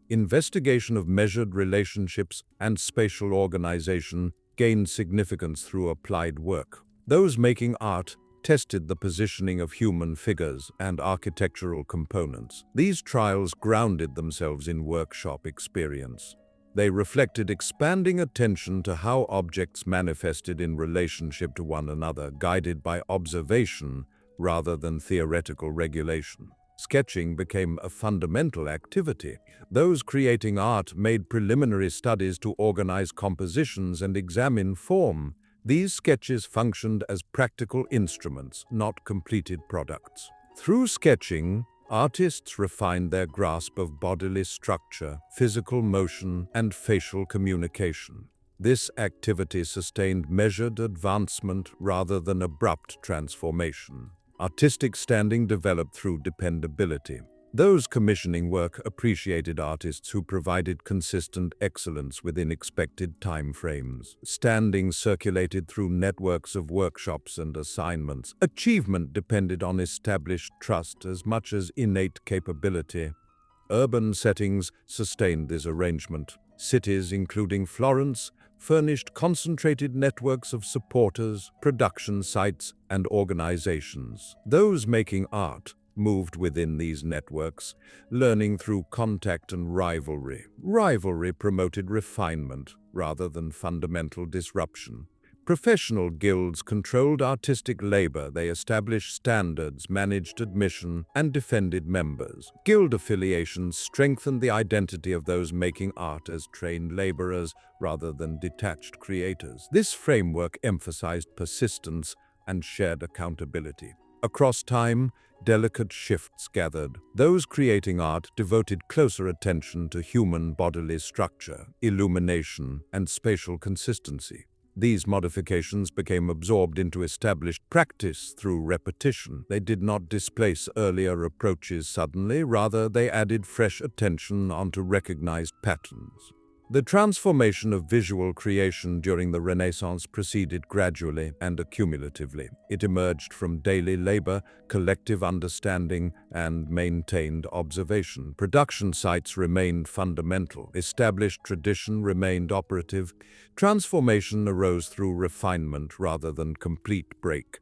Investigation of measured relationships and spatial organization gained significance through applied work. Those making art tested the positioning of human figures and architectural components. These trials grounded themselves in workshop experience. They reflected expanding attention to how objects manifested in relationship to one another, guided by observation rather than theoretical regulation. Sketching became a fundamental activity. Those creating art made preliminary studies to organize compositions and examine form. These sketches functioned as practical instruments, not completed products. Through sketching, artists refined their grasp of bodily structure, physical motion, and facial communication. This activity sustained measured advancement rather than abrupt transformation. Artistic standing developed through dependability. Those commissioning work appreciated artists who provided consistent excellence within expected time frames. Standing circulated through networks of workshops and assignments. Achievement depended on established trust as much as innate capability. Urban settings sustained this arrangement. Cities, including Florence, furnished concentrated networks of supporters, production sites, and organizations. Those making art moved within these networks, learning through contact and rivalry. Rivalry promoted refinement rather than fundamental disruption. Professional guilds controlled artistic labor. They established standards, managed admission, and defended members. Guild affiliations strengthened the identity of those making art as trained laborers rather than detached creators. This framework emphasized persistence and shared accountability. Across time, delicate shifts gathered. Those creating art devoted closer attention to human bodily structure, illumination, and spatial consistency. These modifications became absorbed into established practice through repetition. They did not displace earlier approaches suddenly, rather they added fresh attention onto recognized patterns. The transformation of visual creation during the Renaissance proceeded gradually and accumulatively. It emerged from daily labor, collective understanding, and maintained observation. Production sites remained fundamental. Established tradition remained operative. Transformation arose through refinement rather than complete break.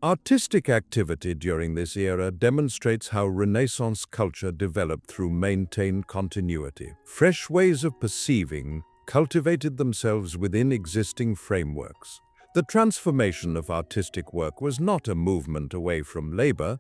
Artistic activity during this era demonstrates how Renaissance culture developed through maintained continuity. Fresh ways of perceiving cultivated themselves within existing frameworks. The transformation of artistic work was not a movement away from labor,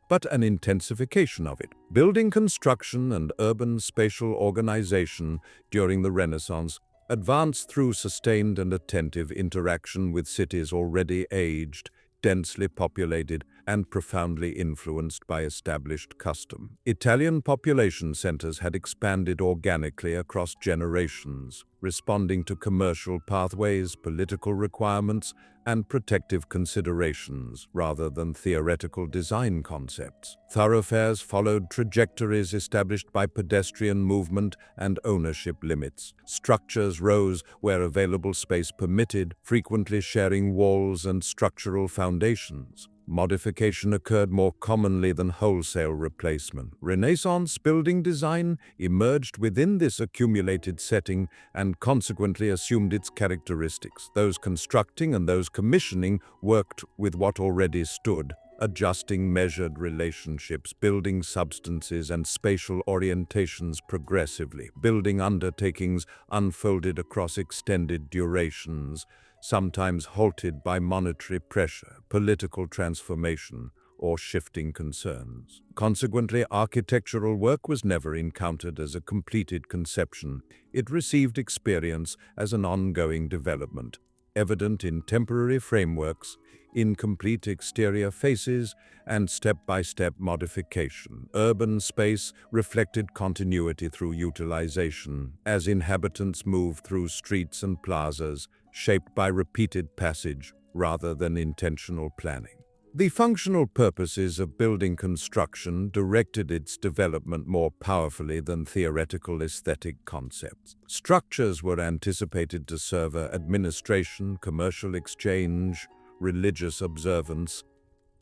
but an intensification of it. Building construction and urban spatial organization during the Renaissance advanced through sustained and attentive interaction with cities already aged, densely populated, and profoundly influenced by established custom. Italian population centers had expanded organically across generations, responding to commercial pathways, political requirements, and protective considerations rather than theoretical design concepts. Thoroughfares followed trajectories established by pedestrian movement and ownership limits. Structures rose where available space permitted, frequently sharing walls and structural foundations. Modification occurred more commonly than wholesale replacement. Renaissance building design emerged within this accumulated setting and consequently assumed its characteristics. Those constructing and those commissioning worked with what already stood, adjusting measured relationships, building substances and spatial orientations progressively. Building undertakings unfolded across extended durations, sometimes halted by monetary pressure, political transformation, or shifting concerns. Consequently, architectural work was never encountered as a completed conception. It received experience as an ongoing development, evident in temporary frameworks, incomplete exterior faces, and step-by-step modification. Urban space reflected continuity through utilization, as inhabitants moved through streets and plazas, shaped by repeated passage rather than intentional planning. The functional purposes of building construction directed its development more powerfully than theoretical aesthetic concepts. Structures were anticipated to serve administration, commercial exchange, religious observance,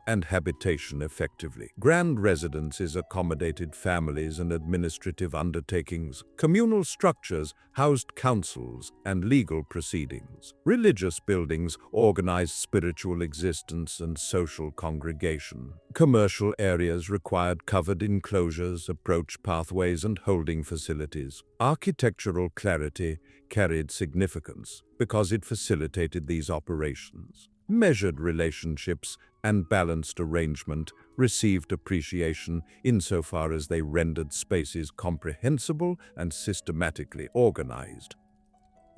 and habitation effectively. Grand residences accommodated families and administrative undertakings. Communal structures housed councils and legal proceedings. Religious buildings organized spiritual existence and social congregation. Commercial areas required covered enclosures, approach pathways, and holding facilities. Architectural clarity carried significance because it facilitated these operations. Measured relationships and balanced arrangement received appreciation insofar as they rendered spaces comprehensible and systematically organized.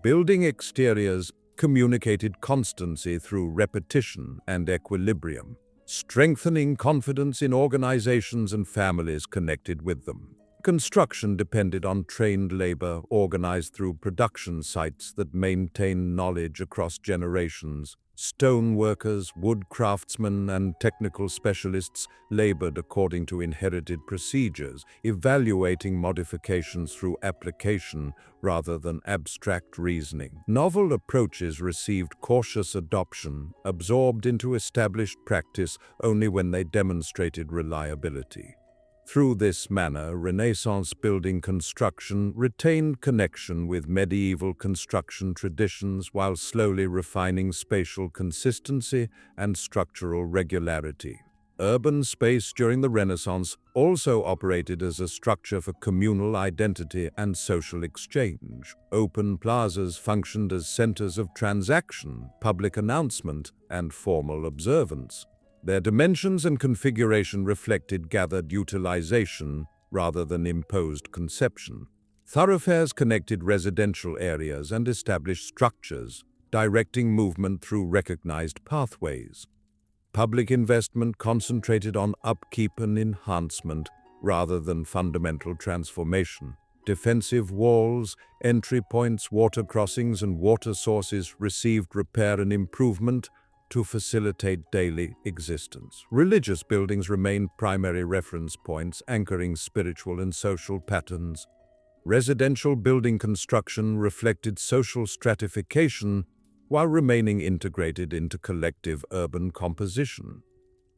Building exteriors communicated constancy through repetition and equilibrium, strengthening confidence in organizations and families connected with them. Construction depended on trained labor organized through production sites that maintained knowledge across generations. Stone workers, wood craftsmen, and technical specialists labored according to inherited procedures, evaluating modifications through application rather than abstract reasoning. Novel approaches received cautious adoption, absorbed into established practice only when they demonstrated reliability. Through this manner, Renaissance building construction retained connection with medieval construction traditions while slowly refining spatial consistency and structural regularity. Urban space during the Renaissance also operated as a structure for communal identity and social exchange. Open plazas functioned as centers of transaction, public announcement, and formal observance. Their dimensions and configuration reflected gathered utilization rather than imposed conception. Thoroughfares connected residential areas and established structures, directing movement through recognized pathways. Public investment concentrated on upkeep and enhancement rather than fundamental transformation. Defensive walls, entry points, water crossings, and water sources received repair and improvement to facilitate daily existence. Religious buildings remained primary reference points, anchoring spiritual and social patterns. Residential building construction reflected social stratification while remaining integrated into collective urban composition.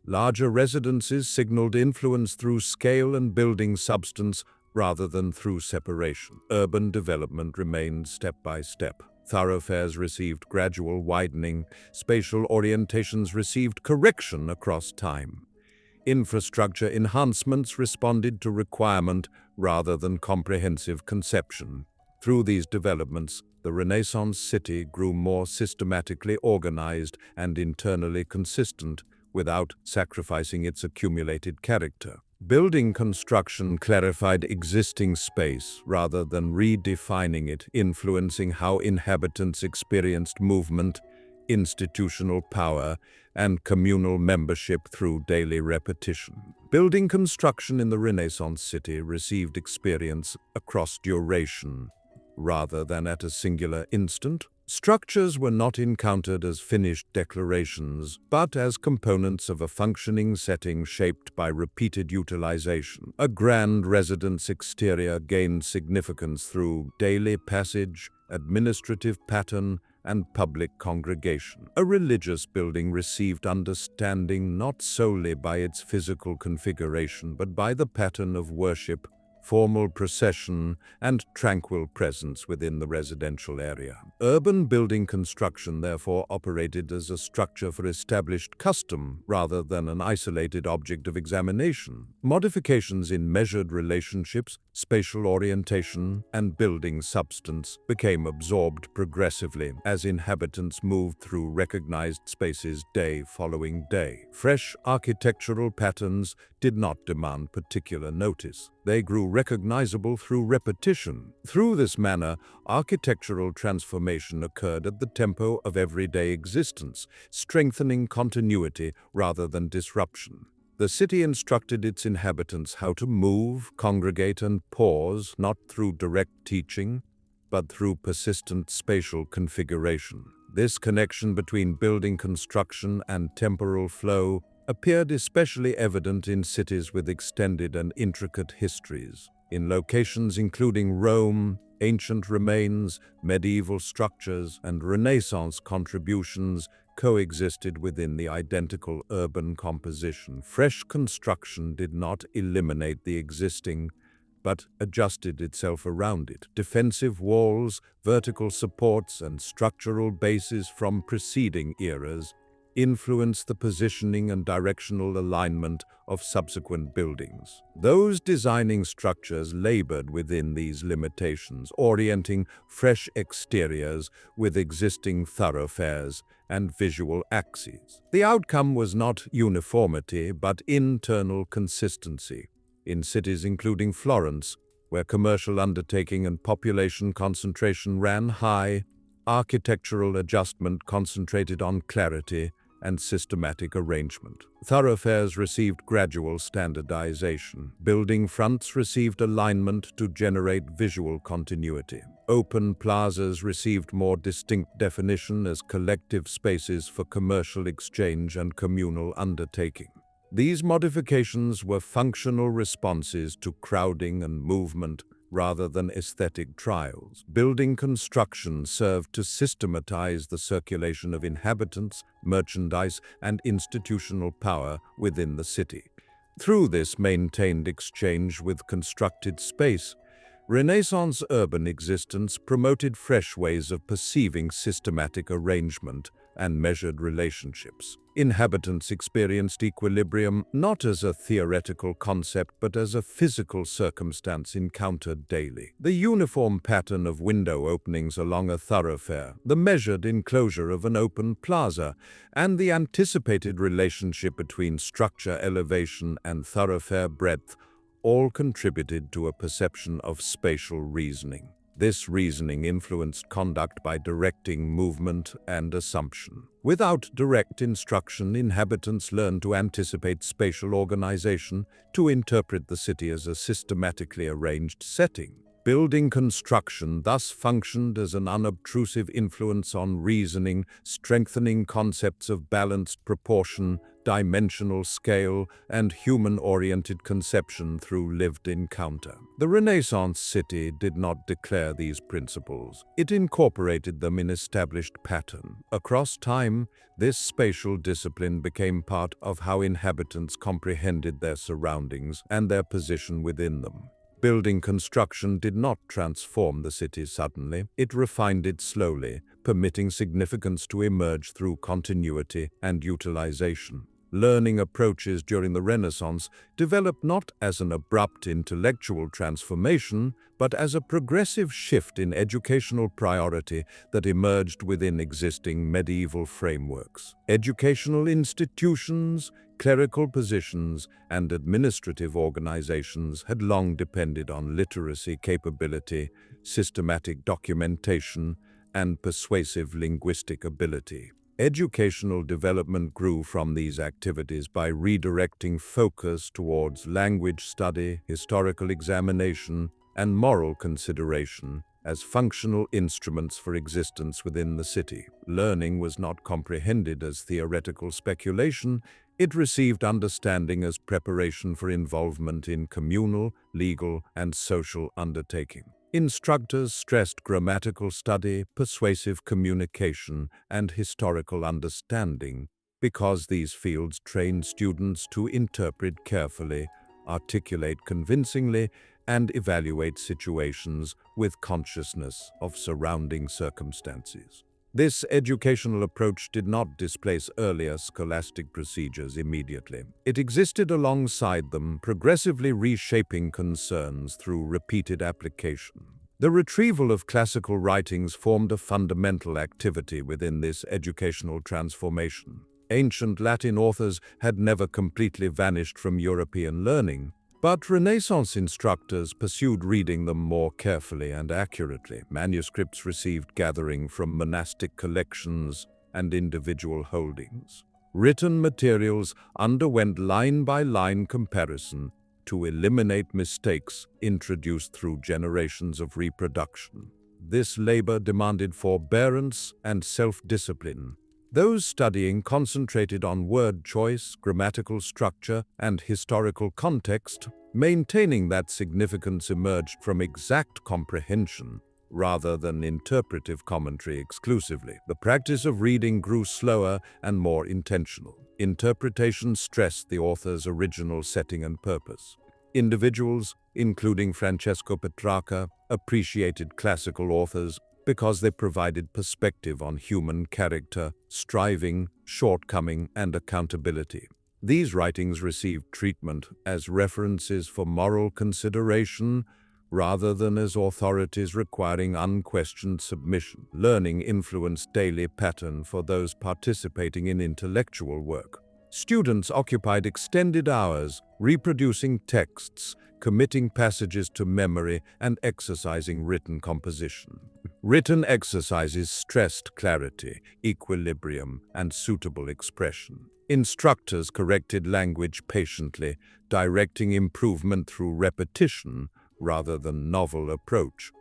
Larger residences signaled influence through scale and building substance rather than through separation. Urban development remained step by step. Thoroughfares received gradual widening, spatial orientations received correction across time. Infrastructure enhancements responded to requirement rather than comprehensive conception. Through these developments, the Renaissance city grew more systematically organized and internally consistent without sacrificing its accumulated character. Building construction clarified existing space rather than redefining it, influencing how inhabitants experienced movement, institutional power, and communal membership through daily repetition. Building construction in the Renaissance city received experience across duration, rather than at a singular instant. Structures were not encountered as finished declarations, but as components of a functioning setting shaped by repeated utilization. A grand residence exterior gained significance through daily passage, administrative pattern, and public congregation. A religious building received understanding not solely by its physical configuration, but by the pattern of worship, formal procession, and tranquil presence within the residential area. Urban building construction therefore operated as a structure for established custom rather than an isolated object of examination. Modifications in measured relationships, spatial orientation, and building substance became absorbed progressively as inhabitants moved through recognized spaces day following day. Fresh architectural patterns did not demand particular notice. They grew recognizable through repetition. Through this manner, architectural transformation occurred at the tempo of everyday existence, strengthening continuity rather than disruption. The city instructed its inhabitants how to move, congregate, and pause, not through direct teaching, but through persistent spatial configuration. This connection between building construction and temporal flow appeared especially evident in cities with extended and intricate histories. In locations including Rome, ancient remains, medieval structures, and Renaissance contributions coexisted within the identical urban composition. Fresh construction did not eliminate the existing, but adjusted itself around it. Defensive walls, vertical supports, and structural bases from preceding eras influenced the positioning and directional alignment of subsequent buildings. Those designing structures labored within these limitations, orienting fresh exteriors with existing thoroughfares and visual axes. The outcome was not uniformity, but internal consistency. In cities including Florence, where commercial undertaking and population concentration ran high, architectural adjustment concentrated on clarity and systematic arrangement. Thoroughfares received gradual standardization. Building fronts received alignment to generate visual continuity. Open plazas received more distinct definition as collective spaces for commercial exchange and communal undertaking. These modifications were functional responses to crowding and movement rather than aesthetic trials. Building construction served to systematize the circulation of inhabitants, merchandise, and institutional power within the city. Through this maintained exchange with constructed space, Renaissance urban existence promoted fresh ways of perceiving systematic arrangement and measured relationships. Inhabitants experienced equilibrium not as a theoretical concept but as a physical circumstance encountered daily. The uniform pattern of window openings along a thoroughfare, the measured enclosure of an open plaza, and the anticipated relationship between structure elevation and thoroughfare breadth all contributed to a perception of spatial reasoning. This reasoning influenced conduct by directing movement and assumption. Without direct instruction, inhabitants learned to anticipate spatial organization, to interpret the city as a systematically arranged setting. Building construction thus functioned as an unobtrusive influence on reasoning, strengthening concepts of balanced proportion, dimensional scale, and human-oriented conception through lived encounter. The Renaissance city did not declare these principles. It incorporated them in established pattern. Across time, this spatial discipline became part of how inhabitants comprehended their surroundings and their position within them. Building construction did not transform the city suddenly. It refined it slowly, permitting significance to emerge through continuity and utilization. Learning approaches during the Renaissance developed not as an abrupt intellectual transformation, but as a progressive shift in educational priority that emerged within existing medieval frameworks. Educational institutions, clerical positions, and administrative organizations had long depended on literacy capability, systematic documentation, and persuasive linguistic ability. Educational development grew from these activities by redirecting focus towards language study, historical examination, and moral consideration as functional instruments for existence within the city. Learning was not comprehended as theoretical speculation. It received understanding as preparation for involvement in communal, legal, and social undertaking. Instructors stressed grammatical study, persuasive communication, and historical understanding because these fields trained students to interpret carefully, articulate convincingly, and evaluate situations with consciousness of surrounding circumstances. This educational approach did not displace earlier scholastic procedures immediately. It existed alongside them, progressively reshaping concerns through repeated application. The retrieval of classical writings formed a fundamental activity within this educational transformation. Ancient Latin authors had never completely vanished from European learning, but Renaissance instructors pursued reading them more carefully and accurately. Manuscripts received gathering from monastic collections and individual holdings. Written materials underwent line-by-line comparison to eliminate mistakes introduced through generations of reproduction. This labor demanded forbearance and self-discipline. Those studying concentrated on word choice, grammatical structure, and historical context, maintaining that significance emerged from exact comprehension rather than interpretive commentary exclusively. The practice of reading grew slower and more intentional. Interpretation stressed the author's original setting and purpose. Individuals, including Francesco Petrarca, appreciated classical authors because they provided perspective on human character, striving, shortcoming, and accountability. These writings received treatment as references for moral consideration rather than as authorities requiring unquestioned submission. Learning influenced daily pattern for those participating in intellectual work. Students occupied extended hours reproducing texts, committing passages to memory, and exercising written composition. Written exercises stressed clarity, equilibrium, and suitable expression. Instructors corrected language patiently, directing improvement through repetition rather than novel approach.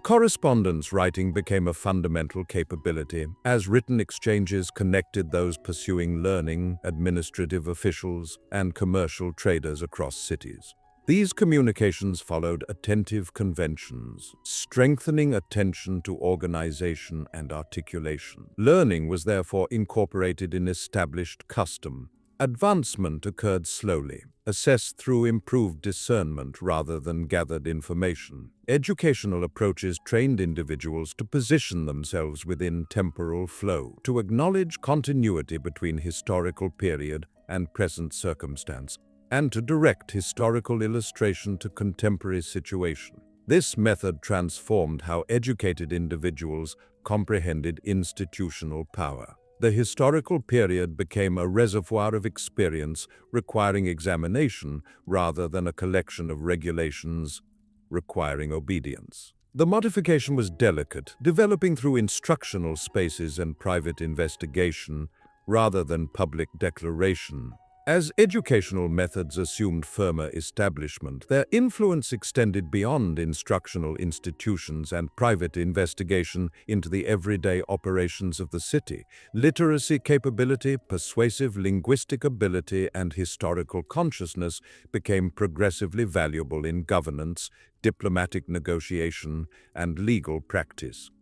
Correspondence writing became a fundamental capability as written exchanges connected those pursuing learning, administrative officials, and commercial traders across cities. These communications followed attentive conventions, strengthening attention to organization and articulation. Learning was therefore incorporated in established custom. Advancement occurred slowly, assessed through improved discernment rather than gathered information. Educational approaches trained individuals to position themselves within temporal flow, to acknowledge continuity between historical period and present circumstance, and to direct historical illustration to contemporary situation. This method transformed how educated individuals comprehended institutional power. The historical period became a reservoir of experience requiring examination rather than a collection of regulations requiring obedience. The modification was delicate, developing through instructional spaces and private investigation rather than public declaration. As educational methods assumed firmer establishment, their influence extended beyond instructional institutions and private investigation into the everyday operations of the city. Literacy capability, persuasive linguistic ability, and historical consciousness became progressively valuable in governance, diplomatic negotiation, and legal practice.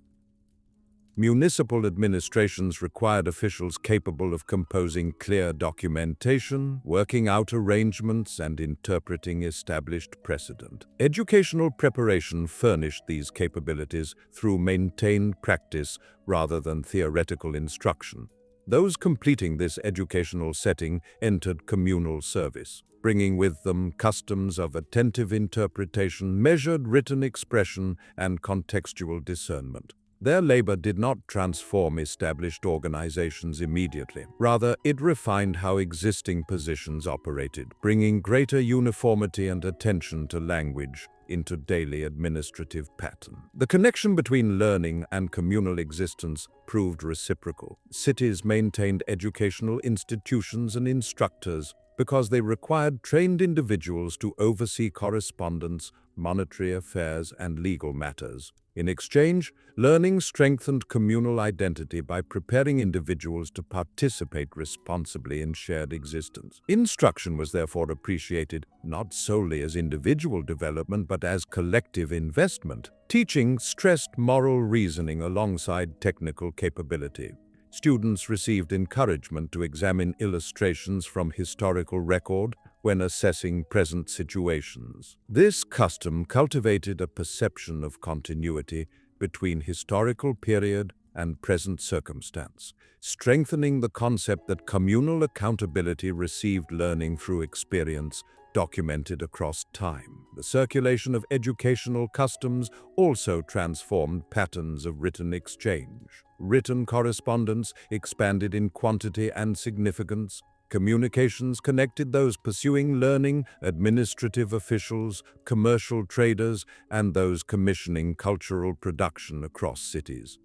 Municipal administrations required officials capable of composing clear documentation, working out arrangements, and interpreting established precedent. Educational preparation furnished these capabilities through maintained practice rather than theoretical instruction. Those completing this educational setting entered communal service, bringing with them customs of attentive interpretation, measured written expression, and contextual discernment. Their labor did not transform established organizations immediately. Rather, it refined how existing positions operated, bringing greater uniformity and attention to language into daily administrative pattern. The connection between learning and communal existence proved reciprocal. Cities maintained educational institutions and instructors because they required trained individuals to oversee correspondence, monetary affairs, and legal matters. In exchange, learning strengthened communal identity by preparing individuals to participate responsibly in shared existence. Instruction was therefore appreciated not solely as individual development but as collective investment. Teaching stressed moral reasoning alongside technical capability. Students received encouragement to examine illustrations from historical record when assessing present situations. This custom cultivated a perception of continuity between historical period and present circumstance, strengthening the concept that communal accountability received learning through experience documented across time. The circulation of educational customs also transformed patterns of written exchange. Written correspondence expanded in quantity and significance. Communications connected those pursuing learning, administrative officials, commercial traders, and those commissioning cultural production across cities.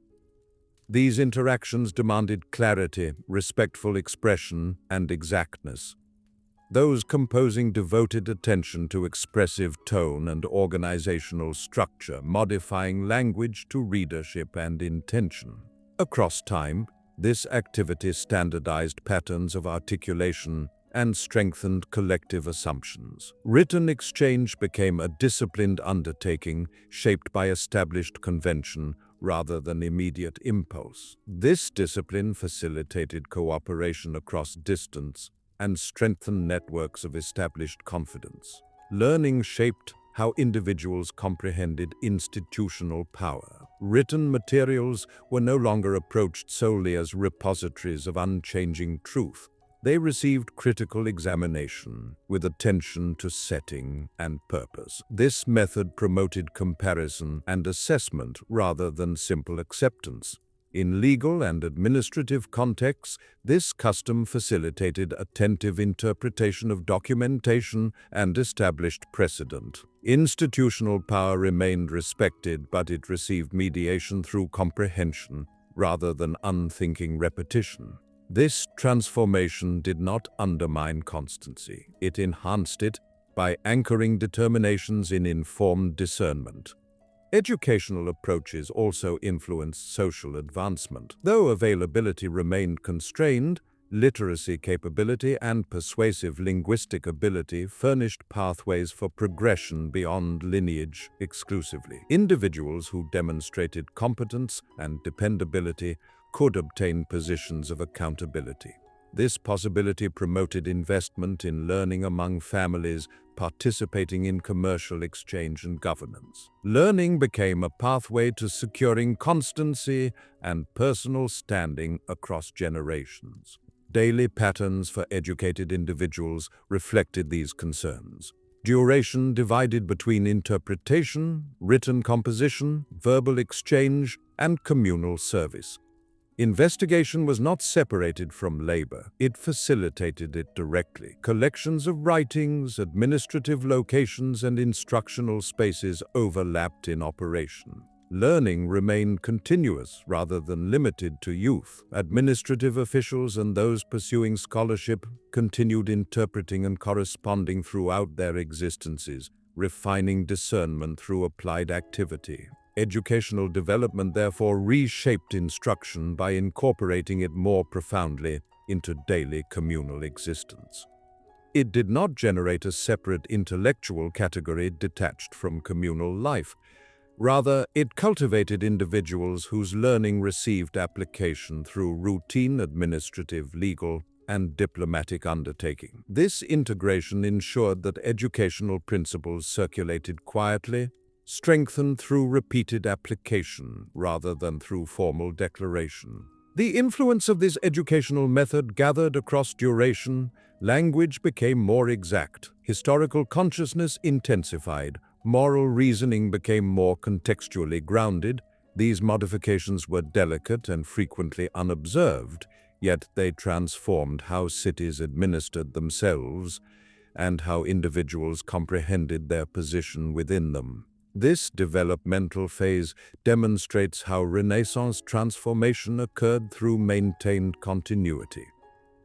These interactions demanded clarity, respectful expression, and exactness. Those composing devoted attention to expressive tone and organizational structure, modifying language to readership and intention. Across time, this activity standardized patterns of articulation and strengthened collective assumptions. Written exchange became a disciplined undertaking shaped by established convention rather than immediate impulse. This discipline facilitated cooperation across distance and strengthened networks of established confidence. Learning shaped how individuals comprehended institutional power. Written materials were no longer approached solely as repositories of unchanging truth. They received critical examination with attention to setting and purpose. This method promoted comparison and assessment rather than simple acceptance. In legal and administrative contexts, this custom facilitated attentive interpretation of documentation and established precedent. Institutional power remained respected, but it received mediation through comprehension rather than unthinking repetition. This transformation did not undermine constancy. It enhanced it by anchoring determinations in informed discernment. Educational approaches also influenced social advancement. Though availability remained constrained, literacy capability and persuasive linguistic ability furnished pathways for progression beyond lineage exclusively. Individuals who demonstrated competence and dependability could obtain positions of accountability. This possibility promoted investment in learning among families participating in commercial exchange and governance. Learning became a pathway to securing constancy and personal standing across generations. Daily patterns for educated individuals reflected these concerns. Duration divided between interpretation, written composition, verbal exchange, and communal service. Investigation was not separated from labor, it facilitated it directly. Collections of writings, administrative locations, and instructional spaces overlapped in operation. Learning remained continuous rather than limited to youth. Administrative officials and those pursuing scholarship continued interpreting and corresponding throughout their existences, refining discernment through applied activity. Educational development therefore reshaped instruction by incorporating it more profoundly into daily communal existence. It did not generate a separate intellectual category detached from communal life. Rather, it cultivated individuals whose learning received application through routine administrative, legal, and diplomatic undertaking. This integration ensured that educational principles circulated quietly, strengthened through repeated application rather than through formal declaration. The influence of this educational method gathered across duration. Language became more exact, historical consciousness intensified, moral reasoning became more contextually grounded. These modifications were delicate and frequently unobserved, yet they transformed how cities administered themselves and how individuals comprehended their position within them. This developmental phase demonstrates how Renaissance transformation occurred through maintained continuity.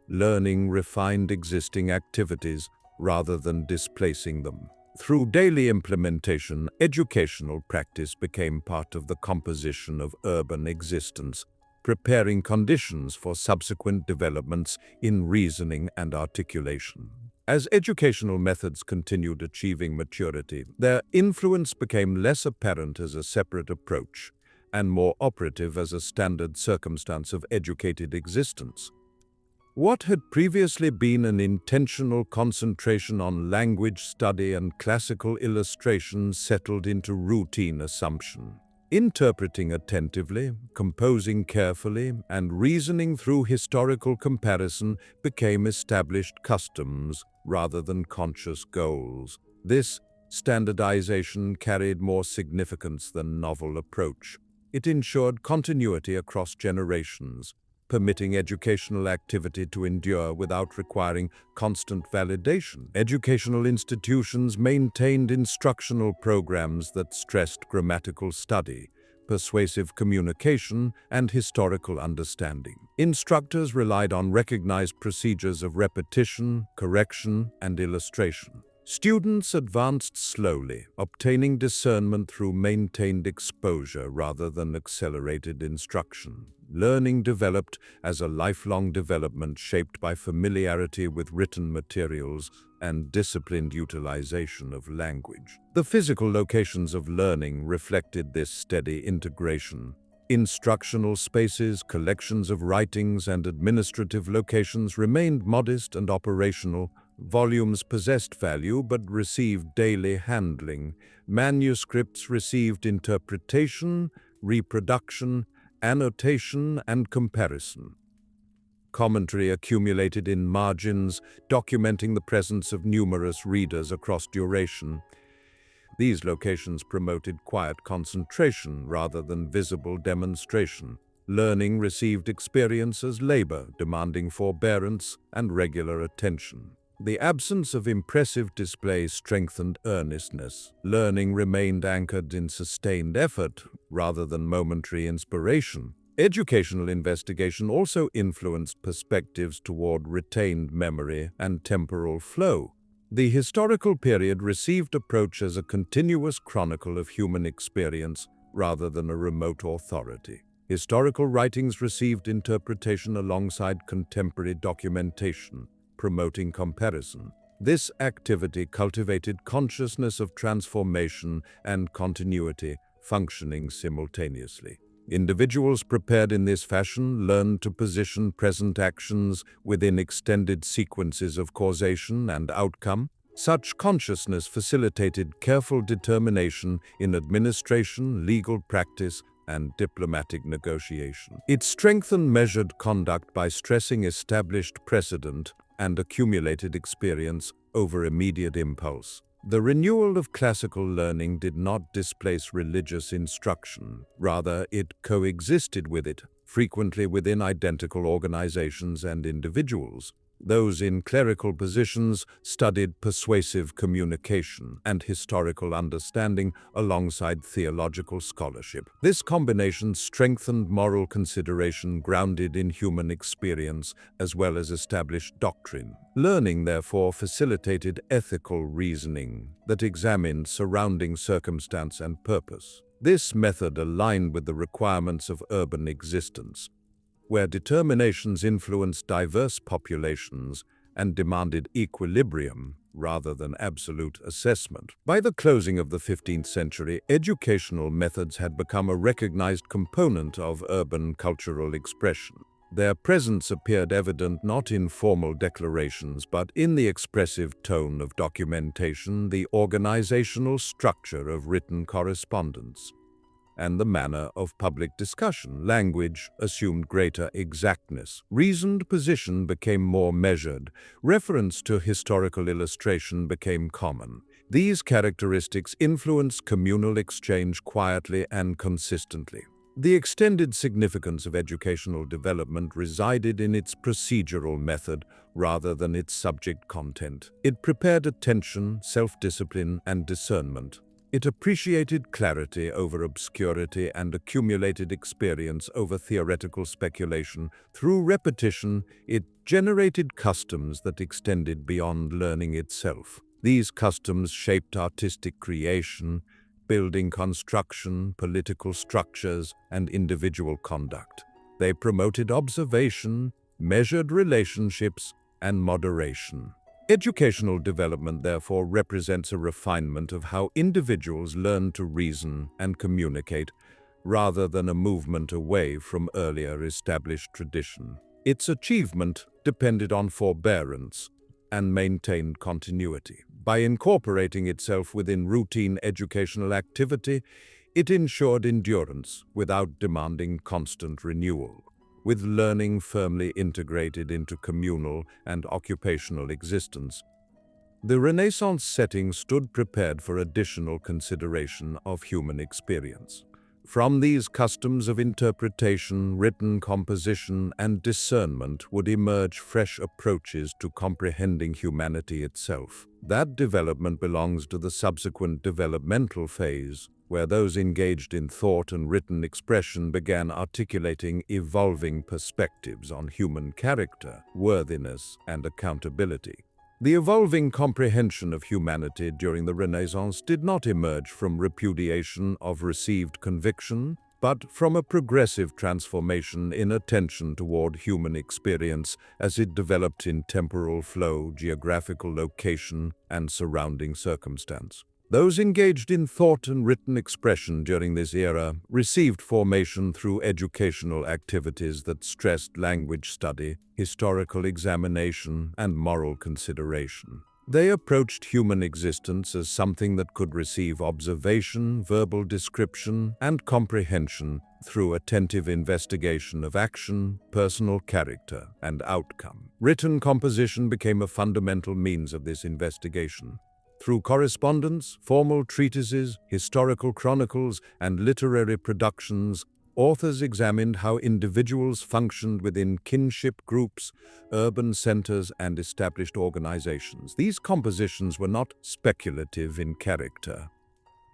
Learning refined existing activities rather than displacing them. Through daily implementation, educational practice became part of the composition of urban existence, preparing conditions for subsequent developments in reasoning and articulation. As educational methods continued achieving maturity, their influence became less apparent as a separate approach and more operative as a standard circumstance of educated existence. What had previously been an intentional concentration on language study and classical illustration settled into routine assumption. Interpreting attentively, composing carefully, and reasoning through historical comparison became established customs rather than conscious goals. This standardization carried more significance than novel approach. It ensured continuity across generations, permitting educational activity to endure without requiring constant validation. Educational institutions maintained instructional programs that stressed grammatical study, persuasive communication, and historical understanding. Instructors relied on recognized procedures of repetition, correction, and illustration. Students advanced slowly, obtaining discernment through maintained exposure rather than accelerated instruction. Learning developed as a lifelong development shaped by familiarity with written materials and disciplined utilization of language. The physical locations of learning reflected this steady integration. Instructional spaces, collections of writings, and administrative locations remained modest and operational. Volumes possessed value but received daily handling. Manuscripts received interpretation, reproduction, annotation, and comparison. Commentary accumulated in margins, documenting the presence of numerous readers across duration. These locations promoted quiet concentration rather than visible demonstration. Learning received experience as labor, demanding forbearance and regular attention. The absence of impressive display strengthened earnestness. Learning remained anchored in sustained effort rather than momentary inspiration. Educational investigation also influenced perspectives toward retained memory and temporal flow. The historical period received approach as a continuous chronicle of human experience rather than a remote authority. Historical writings received interpretation alongside contemporary documentation, promoting comparison. This activity cultivated consciousness of transformation and continuity, functioning simultaneously. Individuals prepared in this fashion learned to position present actions within extended sequences of causation and outcome. Such consciousness facilitated careful determination in administration, legal practice, and diplomatic negotiation. It strengthened measured conduct by stressing established precedent and accumulated experience over immediate impulse. The renewal of classical learning did not displace religious instruction. Rather, it coexisted with it, frequently within identical organizations and individuals. Those in clerical positions studied persuasive communication and historical understanding alongside theological scholarship. This combination strengthened moral consideration grounded in human experience as well as established doctrine. Learning, therefore, facilitated ethical reasoning that examined surrounding circumstance and purpose. This method aligned with the requirements of urban existence, where determinations influenced diverse populations and demanded equilibrium rather than absolute assessment. By the closing of the 15th century, educational methods had become a recognized component of urban cultural expression. Their presence appeared evident not in formal declarations, but in the expressive tone of documentation, the organizational structure of written correspondence, and the manner of public discussion. Language assumed greater exactness. Reasoned position became more measured. Reference to historical illustration became common. These characteristics influenced communal exchange quietly and consistently. The extended significance of educational development resided in its procedural method rather than its subject content. It prepared attention, self-discipline, and discernment. It appreciated clarity over obscurity and accumulated experience over theoretical speculation. Through repetition, it generated customs that extended beyond learning itself. These customs shaped artistic creation, building construction, political structures, and individual conduct. They promoted observation, measured relationships, and moderation. Educational development, therefore, represents a refinement of how individuals learn to reason and communicate, rather than a movement away from earlier established tradition. Its achievement depended on forbearance and maintained continuity. By incorporating itself within routine educational activity, it ensured endurance without demanding constant renewal. With learning firmly integrated into communal and occupational existence, the Renaissance setting stood prepared for additional consideration of human experience. From these customs of interpretation, written composition, and discernment would emerge fresh approaches to comprehending humanity itself. That development belongs to the subsequent developmental phase, where those engaged in thought and written expression began articulating evolving perspectives on human character, worthiness, and accountability. The evolving comprehension of humanity during the Renaissance did not emerge from repudiation of received conviction, but from a progressive transformation in attention toward human experience as it developed in temporal flow, geographical location, and surrounding circumstance. Those engaged in thought and written expression during this era received formation through educational activities that stressed language study, historical examination, and moral consideration. They approached human existence as something that could receive observation, verbal description, and comprehension through attentive investigation of action, personal character, and outcome. Written composition became a fundamental means of this investigation. Through correspondence, formal treatises, historical chronicles, and literary productions, authors examined how individuals functioned within kinship groups, urban centers, and established organizations. These compositions were not speculative in character.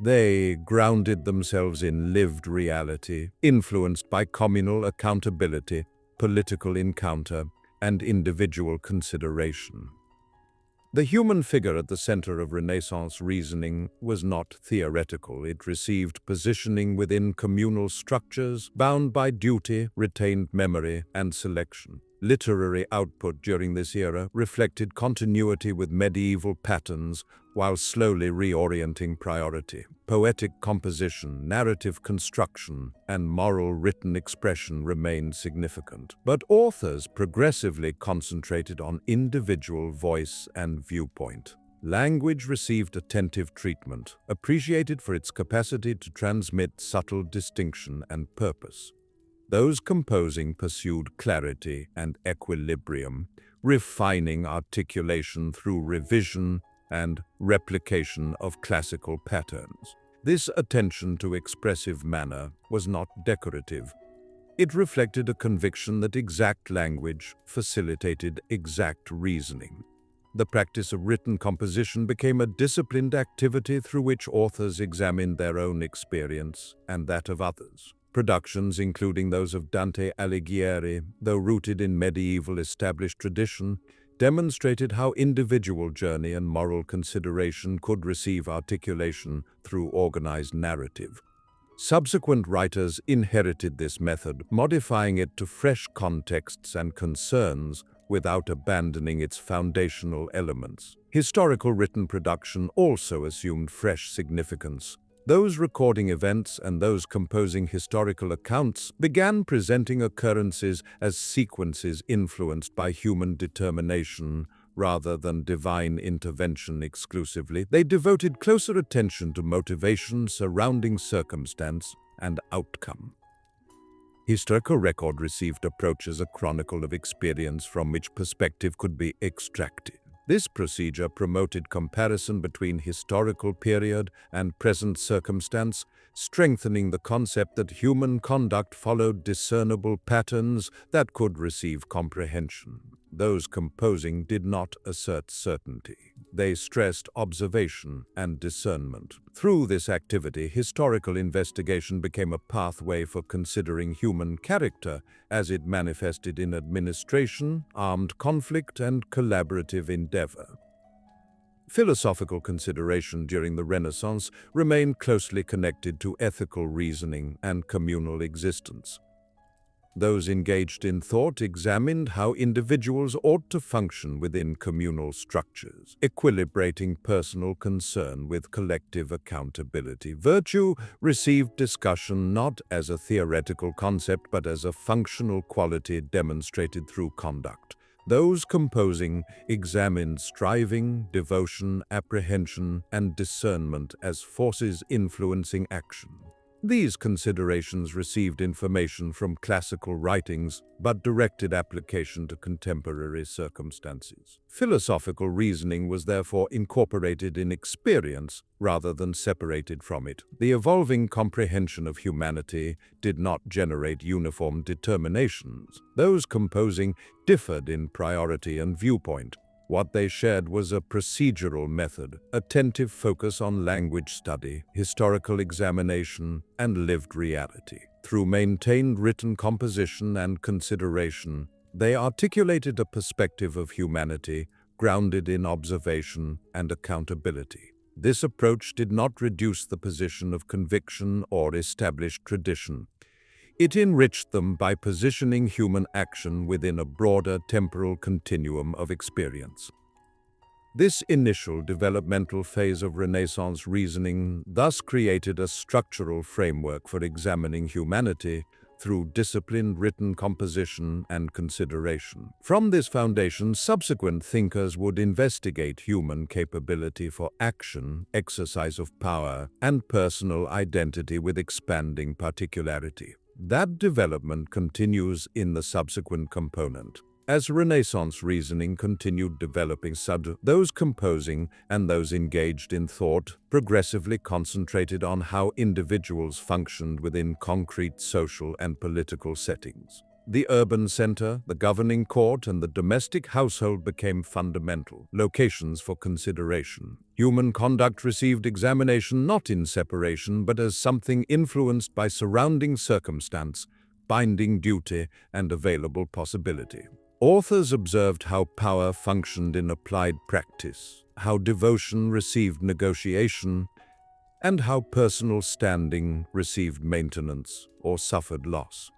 They grounded themselves in lived reality, influenced by communal accountability, political encounter, and individual consideration. The human figure at the center of Renaissance reasoning was not theoretical. It received positioning within communal structures, bound by duty, retained memory, and selection. Literary output during this era reflected continuity with medieval patterns while slowly reorienting priority. Poetic composition, narrative construction, and moral written expression remained significant, but authors progressively concentrated on individual voice and viewpoint. Language received attentive treatment, appreciated for its capacity to transmit subtle distinction and purpose. Those composing pursued clarity and equilibrium, refining articulation through revision and replication of classical patterns. This attention to expressive manner was not decorative. It reflected a conviction that exact language facilitated exact reasoning. The practice of written composition became a disciplined activity through which authors examined their own experience and that of others. Productions, including those of Dante Alighieri, though rooted in medieval established tradition, demonstrated how individual journey and moral consideration could receive articulation through organized narrative. Subsequent writers inherited this method, modifying it to fresh contexts and concerns without abandoning its foundational elements. Historical written production also assumed fresh significance. Those recording events and those composing historical accounts began presenting occurrences as sequences influenced by human determination rather than divine intervention exclusively. They devoted closer attention to motivation surrounding circumstance and outcome. Historical record received approach as a chronicle of experience from which perspective could be extracted. This procedure promoted comparison between historical period and present circumstance, strengthening the concept that human conduct followed discernible patterns that could receive comprehension. Those composing did not assert certainty. They stressed observation and discernment. Through this activity, historical investigation became a pathway for considering human character as it manifested in administration, armed conflict, and collaborative endeavor. Philosophical consideration during the Renaissance remained closely connected to ethical reasoning and communal existence. Those engaged in thought examined how individuals ought to function within communal structures, equilibrating personal concern with collective accountability. Virtue received discussion not as a theoretical concept but as a functional quality demonstrated through conduct. Those composing examined striving, devotion, apprehension, and discernment as forces influencing action. These considerations received information from classical writings but directed application to contemporary circumstances. Philosophical reasoning was therefore incorporated in experience rather than separated from it. The evolving comprehension of humanity did not generate uniform determinations. Those composing differed in priority and viewpoint. What they shared was a procedural method, attentive focus on language study, historical examination, and lived reality. Through maintained written composition and consideration, they articulated a perspective of humanity grounded in observation and accountability. This approach did not reduce the position of conviction or established tradition. It enriched them by positioning human action within a broader temporal continuum of experience. This initial developmental phase of Renaissance reasoning thus created a structural framework for examining humanity through disciplined written composition and consideration. From this foundation, subsequent thinkers would investigate human capability for action, exercise of power, and personal identity with expanding particularity. That development continues in the subsequent component. As Renaissance reasoning continued developing, those composing and those engaged in thought progressively concentrated on how individuals functioned within concrete social and political settings. The urban center, the governing court, and the domestic household became fundamental locations for consideration. Human conduct received examination not in separation, but as something influenced by surrounding circumstance, binding duty, and available possibility. Authors observed how power functioned in applied practice, how devotion received negotiation, and how personal standing received maintenance or suffered loss.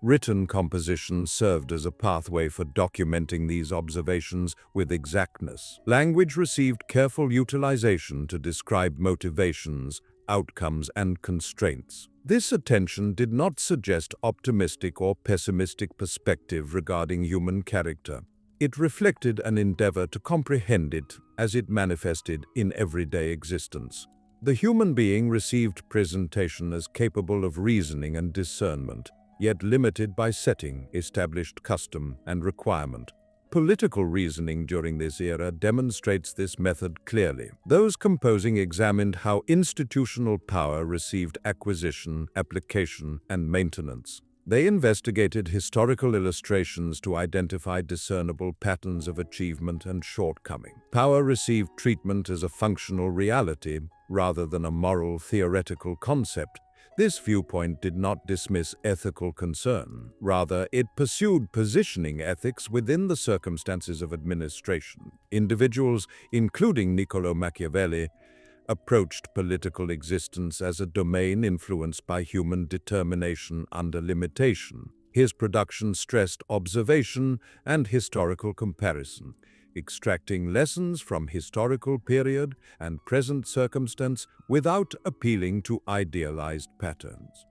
Written composition served as a pathway for documenting these observations with exactness. Language received careful utilization to describe motivations, outcomes, and constraints. This attention did not suggest optimistic or pessimistic perspective regarding human character. It reflected an endeavor to comprehend it as it manifested in everyday existence. The human being received presentation as capable of reasoning and discernment, yet limited by setting, established custom, and requirement. Political reasoning during this era demonstrates this method clearly. Those composing examined how institutional power received acquisition, application, and maintenance. They investigated historical illustrations to identify discernible patterns of achievement and shortcoming. Power received treatment as a functional reality rather than a moral theoretical concept. This viewpoint did not dismiss ethical concern. Rather, it pursued positioning ethics within the circumstances of administration. Individuals, including Niccolò Machiavelli, approached political existence as a domain influenced by human determination under limitation. His production stressed observation and historical comparison, extracting lessons from historical period and present circumstance without appealing to idealized patterns.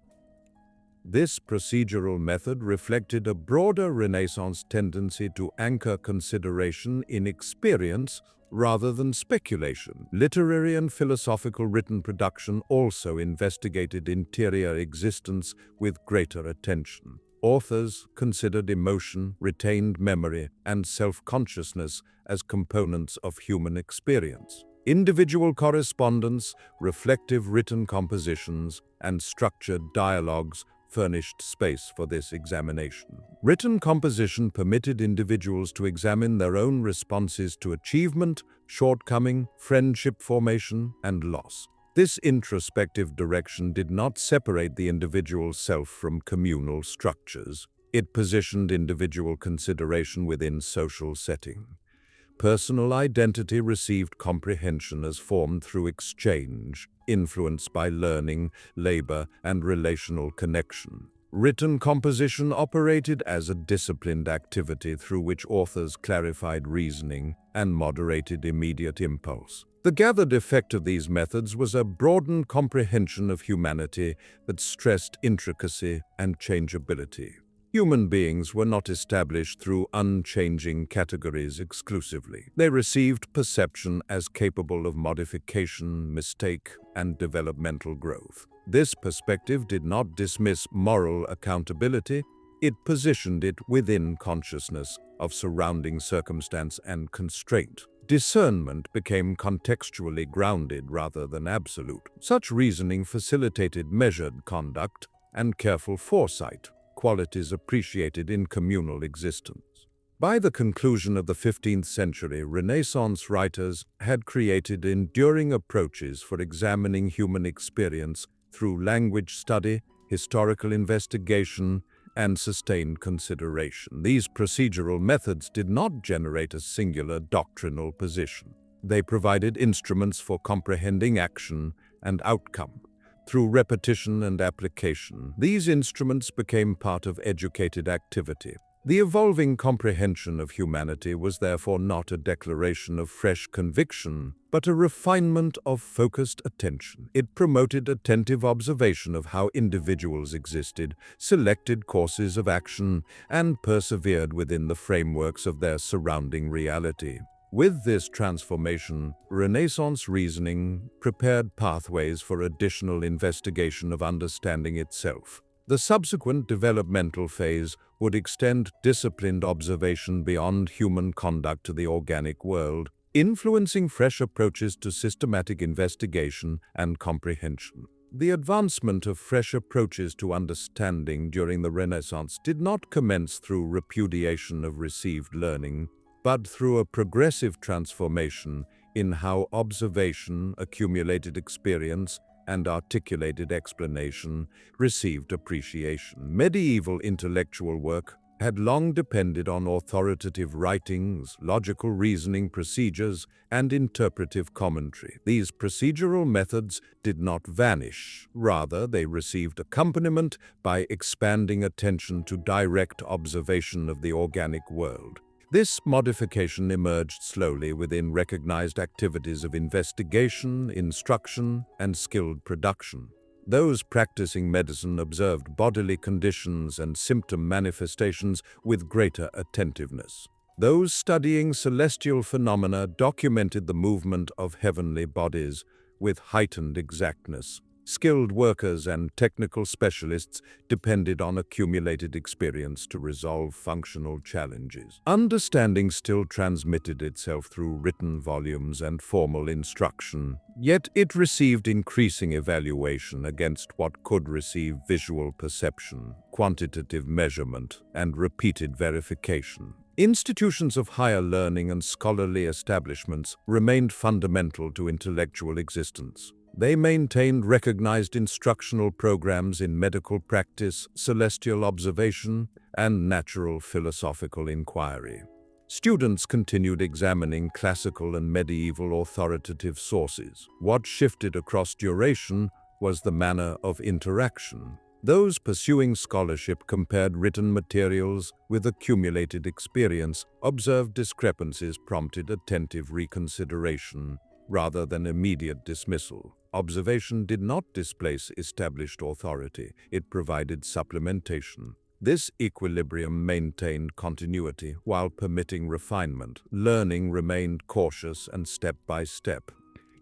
This procedural method reflected a broader Renaissance tendency to anchor consideration in experience rather than speculation. Literary and philosophical written production also investigated interior existence with greater attention. Authors considered emotion, retained memory, and self-consciousness as components of human experience. Individual correspondence, reflective written compositions, and structured dialogues furnished space for this examination. Written composition permitted individuals to examine their own responses to achievement, shortcoming, friendship formation, and loss. This introspective direction did not separate the individual self from communal structures. It positioned individual consideration within social setting. Personal identity received comprehension as formed through exchange, influenced by learning, labor, and relational connection. Written composition operated as a disciplined activity through which authors clarified reasoning and moderated immediate impulse. The gathered effect of these methods was a broadened comprehension of humanity that stressed intricacy and changeability. Human beings were not established through unchanging categories exclusively. They received perception as capable of modification, mistake, and developmental growth. This perspective did not dismiss moral accountability. It positioned it within consciousness of surrounding circumstance and constraint. Discernment became contextually grounded rather than absolute. Such reasoning facilitated measured conduct and careful foresight, qualities appreciated in communal existence. By the conclusion of the 15th century, Renaissance writers had created enduring approaches for examining human experience through language study, historical investigation, and sustained consideration. These procedural methods did not generate a singular doctrinal position. They provided instruments for comprehending action and outcome. Through repetition and application, these instruments became part of educated activity. The evolving comprehension of humanity was therefore not a declaration of fresh conviction, but a refinement of focused attention. It promoted attentive observation of how individuals existed, selected courses of action, and persevered within the frameworks of their surrounding reality. With this transformation, Renaissance reasoning prepared pathways for additional investigation of understanding itself. The subsequent developmental phase would extend disciplined observation beyond human conduct to the organic world, influencing fresh approaches to systematic investigation and comprehension. The advancement of fresh approaches to understanding during the Renaissance did not commence through repudiation of received learning, but through a progressive transformation in how observation, accumulated experience, and articulated explanation received appreciation. Medieval intellectual work had long depended on authoritative writings, logical reasoning procedures, and interpretive commentary. These procedural methods did not vanish. Rather, they received accompaniment by expanding attention to direct observation of the organic world. This modification emerged slowly within recognized activities of investigation, instruction, and skilled production. Those practicing medicine observed bodily conditions and symptom manifestations with greater attentiveness. Those studying celestial phenomena documented the movement of heavenly bodies with heightened exactness. Skilled workers and technical specialists depended on accumulated experience to resolve functional challenges. Understanding still transmitted itself through written volumes and formal instruction, yet it received increasing evaluation against what could receive visual perception, quantitative measurement, and repeated verification. Institutions of higher learning and scholarly establishments remained fundamental to intellectual existence. They maintained recognized instructional programs in medical practice, celestial observation, and natural philosophical inquiry. Students continued examining classical and medieval authoritative sources. What shifted across duration was the manner of interaction. Those pursuing scholarship compared written materials with accumulated experience, observed discrepancies prompted attentive reconsideration rather than immediate dismissal. Observation did not displace established authority, it provided supplementation. This equilibrium maintained continuity while permitting refinement. Learning remained cautious and step-by-step,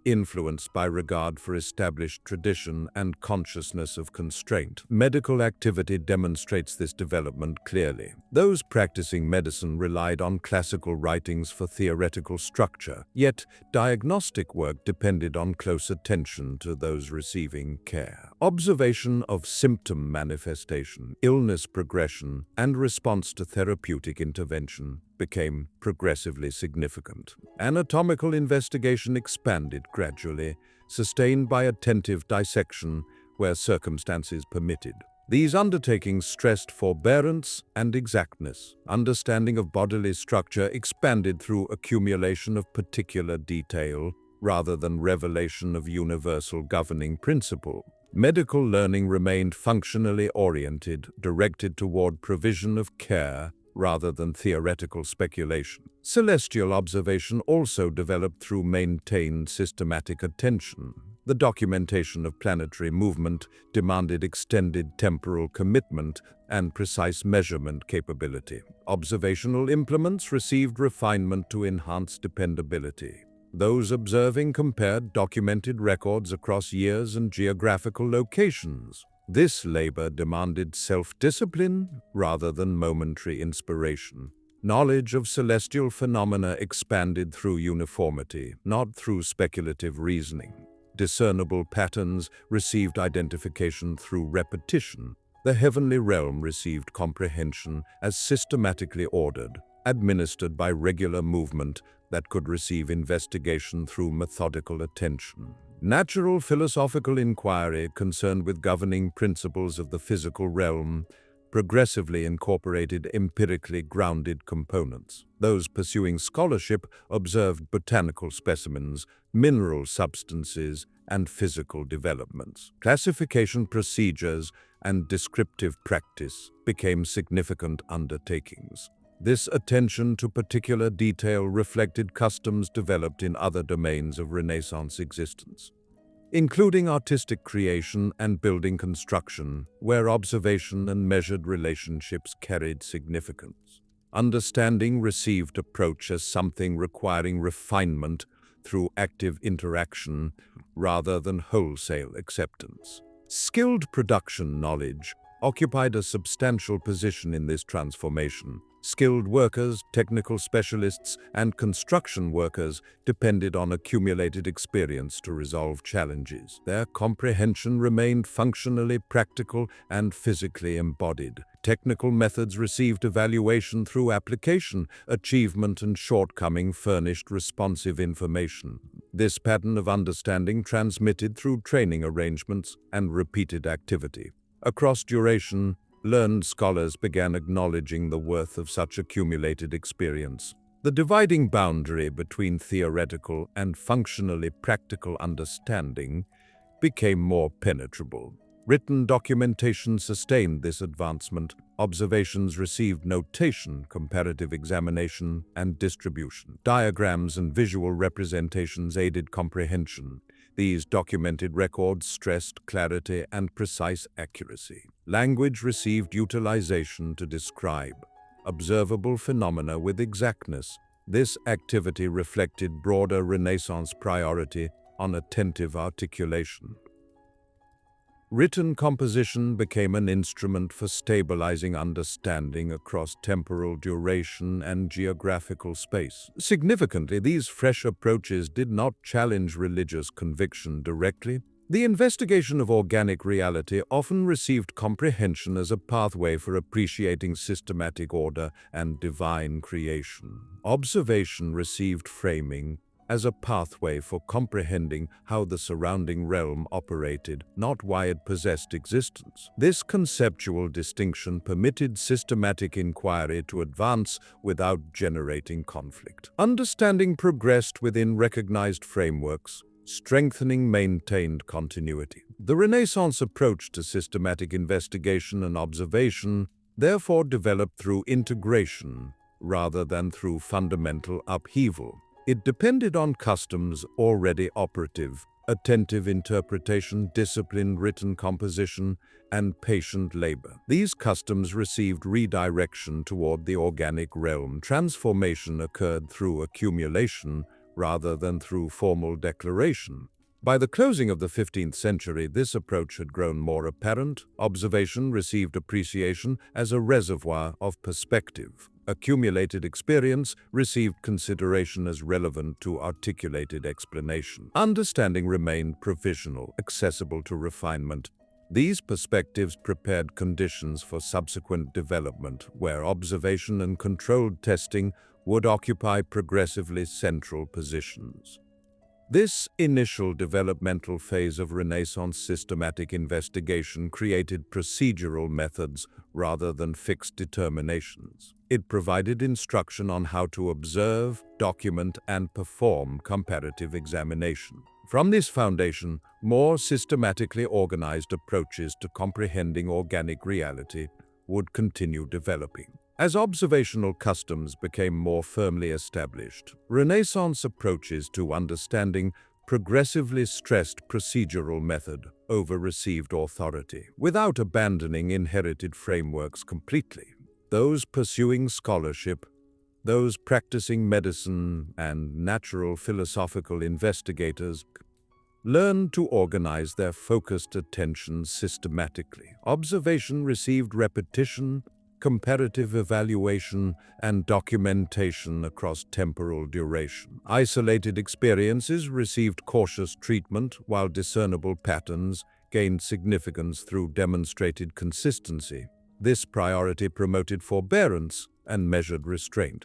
influenced by regard for established tradition and consciousness of constraint. Medical activity demonstrates this development clearly. Those practicing medicine relied on classical writings for theoretical structure, yet diagnostic work depended on close attention to those receiving care. Observation of symptom manifestation, illness progression, and response to therapeutic intervention became progressively significant. Anatomical investigation expanded gradually, sustained by attentive dissection where circumstances permitted. These undertakings stressed forbearance and exactness. Understanding of bodily structure expanded through accumulation of particular detail rather than revelation of universal governing principle. Medical learning remained functionally oriented, directed toward provision of care rather than theoretical speculation. Celestial observation also developed through maintained systematic attention. The documentation of planetary movement demanded extended temporal commitment and precise measurement capability. Observational implements received refinement to enhance dependability. Those observing compared documented records across years and geographical locations. This labor demanded self-discipline rather than momentary inspiration. Knowledge of celestial phenomena expanded through uniformity, not through speculative reasoning. Discernible patterns received identification through repetition. The heavenly realm received comprehension as systematically ordered, administered by regular movement that could receive investigation through methodical attention. Natural philosophical inquiry concerned with governing principles of the physical realm progressively incorporated empirically grounded components. Those pursuing scholarship observed botanical specimens, mineral substances, and physical developments. Classification procedures and descriptive practice became significant undertakings. This attention to particular detail reflected customs developed in other domains of Renaissance existence, including artistic creation and building construction, where observation and measured relationships carried significance. Understanding received approach as something requiring refinement through active interaction rather than wholesale acceptance. Skilled production knowledge occupied a substantial position in this transformation. Skilled workers, technical specialists, and construction workers depended on accumulated experience to resolve challenges. Their comprehension remained functionally practical and physically embodied. Technical methods received evaluation through application, achievement, and shortcoming furnished responsive information. This pattern of understanding transmitted through training arrangements and repeated activity. Across duration, learned scholars began acknowledging the worth of such accumulated experience. The dividing boundary between theoretical and functionally practical understanding became more penetrable. Written documentation sustained this advancement. Observations received notation, comparative examination, and distribution. Diagrams and visual representations aided comprehension. These documented records stressed clarity and precise accuracy. Language received utilization to describe observable phenomena with exactness. This activity reflected broader Renaissance priority on attentive articulation. Written composition became an instrument for stabilizing understanding across temporal duration and geographical space. Significantly, these fresh approaches did not challenge religious conviction directly. The investigation of organic reality often received comprehension as a pathway for appreciating systematic order and divine creation. Observation received framing as a pathway for comprehending how the surrounding realm operated, not why it possessed existence. This conceptual distinction permitted systematic inquiry to advance without generating conflict. Understanding progressed within recognized frameworks, strengthening maintained continuity. The Renaissance approach to systematic investigation and observation therefore developed through integration rather than through fundamental upheaval. It depended on customs already operative, attentive interpretation, disciplined written composition, and patient labor. These customs received redirection toward the organic realm. Transformation occurred through accumulation rather than through formal declaration. By the closing of the 15th century, this approach had grown more apparent. Observation received appreciation as a reservoir of perspective. Accumulated experience received consideration as relevant to articulated explanation. Understanding remained provisional, accessible to refinement. These perspectives prepared conditions for subsequent development, where observation and controlled testing would occupy progressively central positions. This initial developmental phase of Renaissance systematic investigation created procedural methods rather than fixed determinations. It provided instruction on how to observe, document, and perform comparative examination. From this foundation, more systematically organized approaches to comprehending organic reality would continue developing. As observational customs became more firmly established, Renaissance approaches to understanding progressively stressed procedural method over received authority, without abandoning inherited frameworks completely. Those pursuing scholarship, those practicing medicine, and natural philosophical investigators learned to organize their focused attention systematically. Observation received repetition, comparative evaluation, and documentation across temporal duration. Isolated experiences received cautious treatment, while discernible patterns gained significance through demonstrated consistency. This priority promoted forbearance and measured restraint.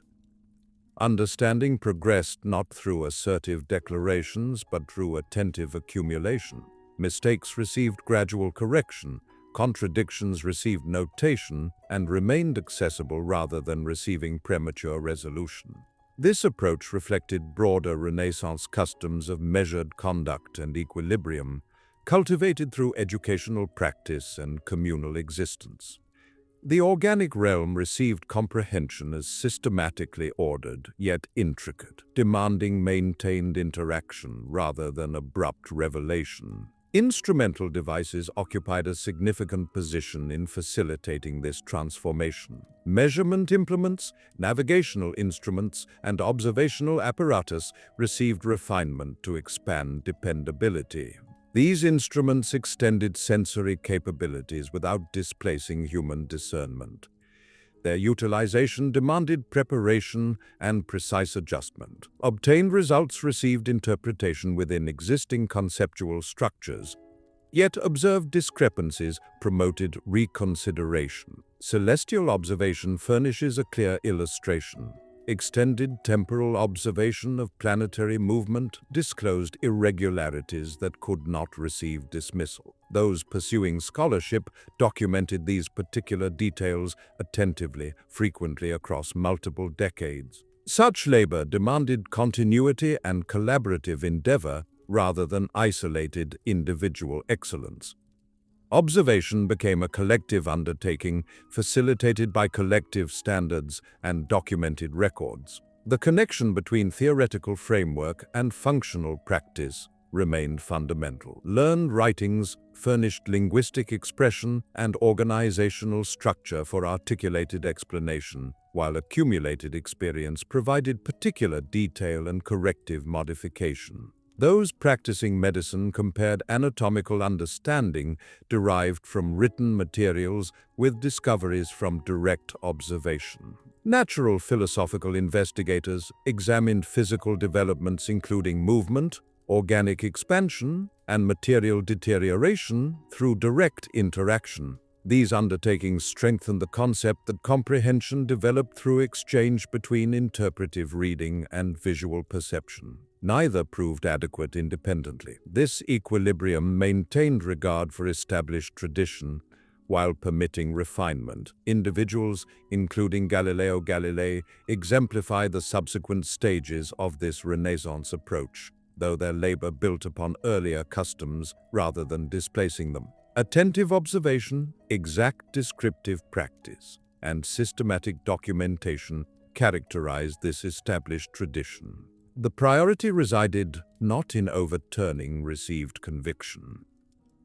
Understanding progressed not through assertive declarations, but through attentive accumulation. Mistakes received gradual correction, contradictions received notation, and remained accessible rather than receiving premature resolution. This approach reflected broader Renaissance customs of measured conduct and equilibrium, cultivated through educational practice and communal existence. The organic realm received comprehension as systematically ordered, yet intricate, demanding maintained interaction rather than abrupt revelation. Instrumental devices occupied a significant position in facilitating this transformation. Measurement implements, navigational instruments, and observational apparatus received refinement to expand dependability. These instruments extended sensory capabilities without displacing human discernment. Their utilization demanded preparation and precise adjustment. Obtained results received interpretation within existing conceptual structures, yet observed discrepancies promoted reconsideration. Celestial observation furnishes a clear illustration. Extended temporal observation of planetary movement disclosed irregularities that could not receive dismissal. Those pursuing scholarship documented these particular details attentively, frequently across multiple decades. Such labor demanded continuity and collaborative endeavor rather than isolated individual excellence. Observation became a collective undertaking, facilitated by collective standards and documented records. The connection between theoretical framework and functional practice remained fundamental. Learned writings furnished linguistic expression and organizational structure for articulated explanation, while accumulated experience provided particular detail and corrective modification. Those practicing medicine compared anatomical understanding derived from written materials with discoveries from direct observation. Natural philosophical investigators examined physical developments including movement, organic expansion, and material deterioration through direct interaction. These undertakings strengthened the concept that comprehension developed through exchange between interpretive reading and visual perception. Neither proved adequate independently. This equilibrium maintained regard for established tradition while permitting refinement. Individuals, including Galileo Galilei, exemplify the subsequent stages of this Renaissance approach, though their labor built upon earlier customs rather than displacing them. Attentive observation, exact descriptive practice, and systematic documentation characterized this established tradition. The priority resided not in overturning received conviction,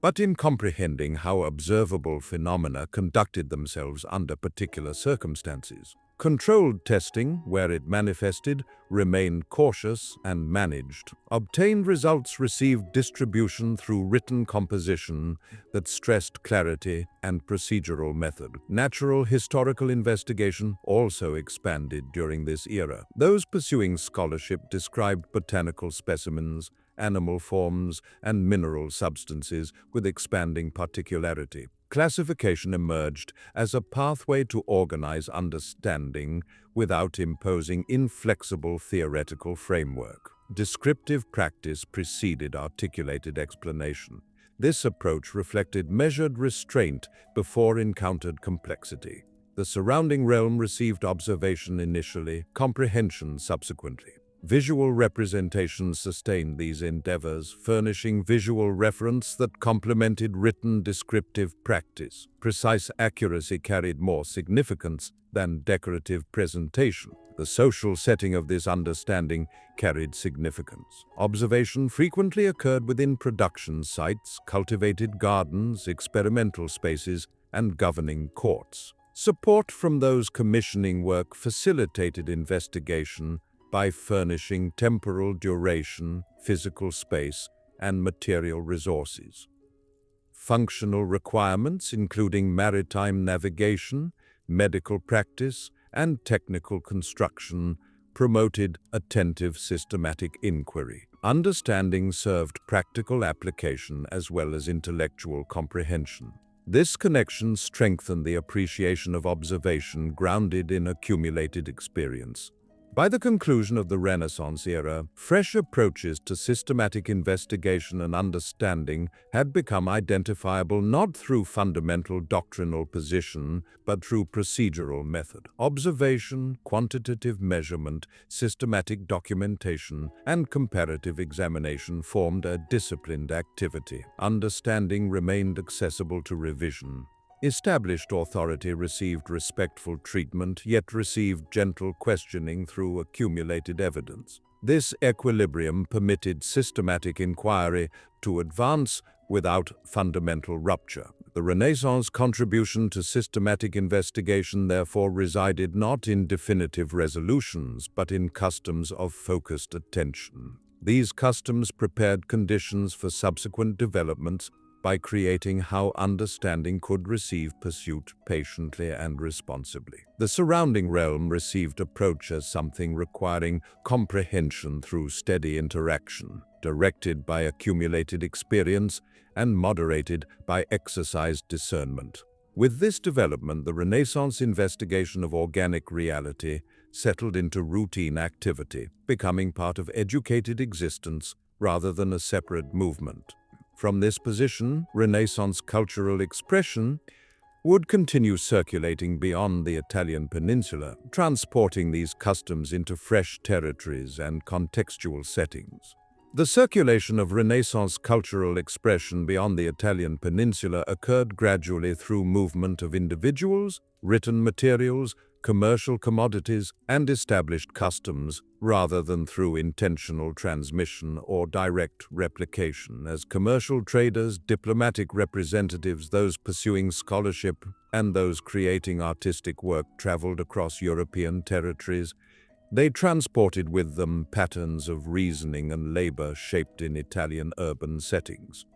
but in comprehending how observable phenomena conducted themselves under particular circumstances. Controlled testing, where it manifested, remained cautious and managed. Obtained results received distribution through written composition that stressed clarity and procedural method. Natural historical investigation also expanded during this era. Those pursuing scholarship described botanical specimens, animal forms, and mineral substances with expanding particularity. Classification emerged as a pathway to organize understanding without imposing inflexible theoretical framework. Descriptive practice preceded articulated explanation. This approach reflected measured restraint before encountered complexity. The surrounding realm received observation initially, comprehension subsequently. Visual representations sustained these endeavors, furnishing visual reference that complemented written descriptive practice. Precise accuracy carried more significance than decorative presentation. The social setting of this understanding carried significance. Observation frequently occurred within production sites, cultivated gardens, experimental spaces, and governing courts. Support from those commissioning work facilitated investigation by furnishing temporal duration, physical space, and material resources. Functional requirements, including maritime navigation, medical practice, and technical construction, promoted attentive systematic inquiry. Understanding served practical application as well as intellectual comprehension. This connection strengthened the appreciation of observation grounded in accumulated experience. By the conclusion of the Renaissance era, fresh approaches to systematic investigation and understanding had become identifiable not through fundamental doctrinal position, but through procedural method. Observation, quantitative measurement, systematic documentation, and comparative examination formed a disciplined activity. Understanding remained accessible to revision. Established authority received respectful treatment, yet received gentle questioning through accumulated evidence. This equilibrium permitted systematic inquiry to advance without fundamental rupture. The Renaissance contribution to systematic investigation therefore resided not in definitive resolutions, but in customs of focused attention. These customs prepared conditions for subsequent developments by creating how understanding could receive pursuit patiently and responsibly. The surrounding realm received approach as something requiring comprehension through steady interaction, directed by accumulated experience and moderated by exercised discernment. With this development, the Renaissance investigation of organic reality settled into routine activity, becoming part of educated existence rather than a separate movement. From this position, Renaissance cultural expression would continue circulating beyond the Italian peninsula, transporting these customs into fresh territories and contextual settings. The circulation of Renaissance cultural expression beyond the Italian peninsula occurred gradually through movement of individuals, written materials, commercial commodities, and established customs, rather than through intentional transmission or direct replication. As commercial traders, diplomatic representatives, those pursuing scholarship, and those creating artistic work traveled across European territories, They transported with them patterns of reasoning and labor shaped in Italian urban settings.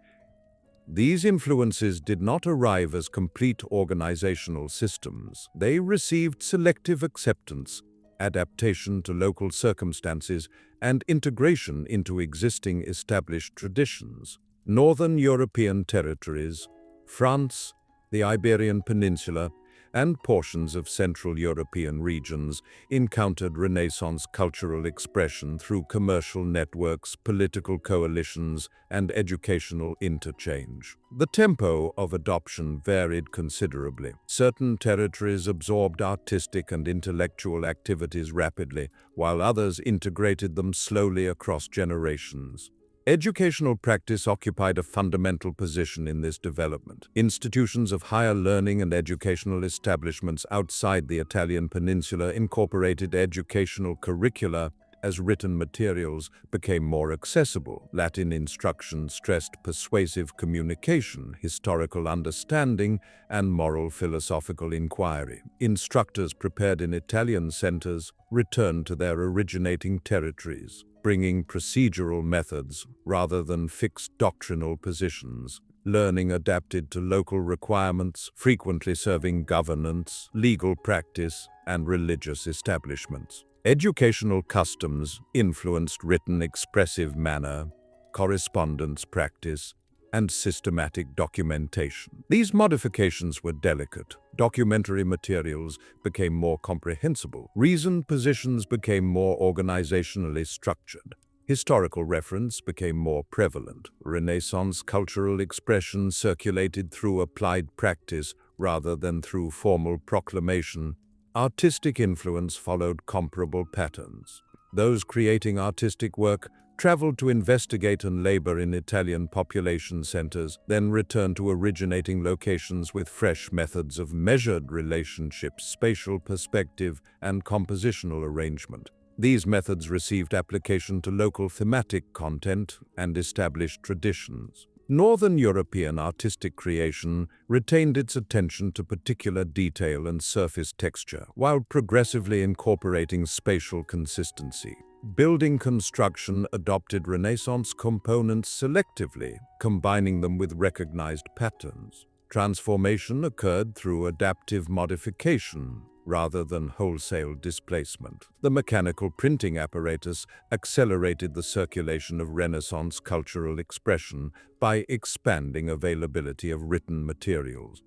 These influences did not arrive as complete organizational systems. They received selective acceptance, adaptation to local circumstances, and integration into existing established traditions. Northern European territories, France, the Iberian Peninsula, and portions of Central European regions encountered Renaissance cultural expression through commercial networks, political coalitions, and educational interchange. The tempo of adoption varied considerably. Certain territories absorbed artistic and intellectual activities rapidly, while others integrated them slowly across generations. Educational practice occupied a fundamental position in this development. Institutions of higher learning and educational establishments outside the Italian peninsula incorporated educational curricula as written materials became more accessible. Latin instruction stressed persuasive communication, historical understanding, and moral philosophical inquiry. Instructors prepared in Italian centers returned to their originating territories, bringing procedural methods rather than fixed doctrinal positions. Learning adapted to local requirements, frequently serving governance, legal practice, and religious establishments. Educational customs influenced written expressive manner, correspondence practice, and systematic documentation. These modifications were delicate. Documentary materials became more comprehensible. Reasoned positions became more organizationally structured. Historical reference became more prevalent. Renaissance cultural expression circulated through applied practice rather than through formal proclamation. Artistic influence followed comparable patterns. Those creating artistic work traveled to investigate and labor in Italian population centers, then returned to originating locations with fresh methods of measured relationships, spatial perspective, and compositional arrangement. These methods received application to local thematic content and established traditions. Northern European artistic creation retained its attention to particular detail and surface texture, while progressively incorporating spatial consistency. Building construction adopted Renaissance components selectively, combining them with recognized patterns. Transformation occurred through adaptive modification rather than wholesale displacement. The mechanical printing apparatus accelerated the circulation of Renaissance cultural expression by expanding availability of written materials.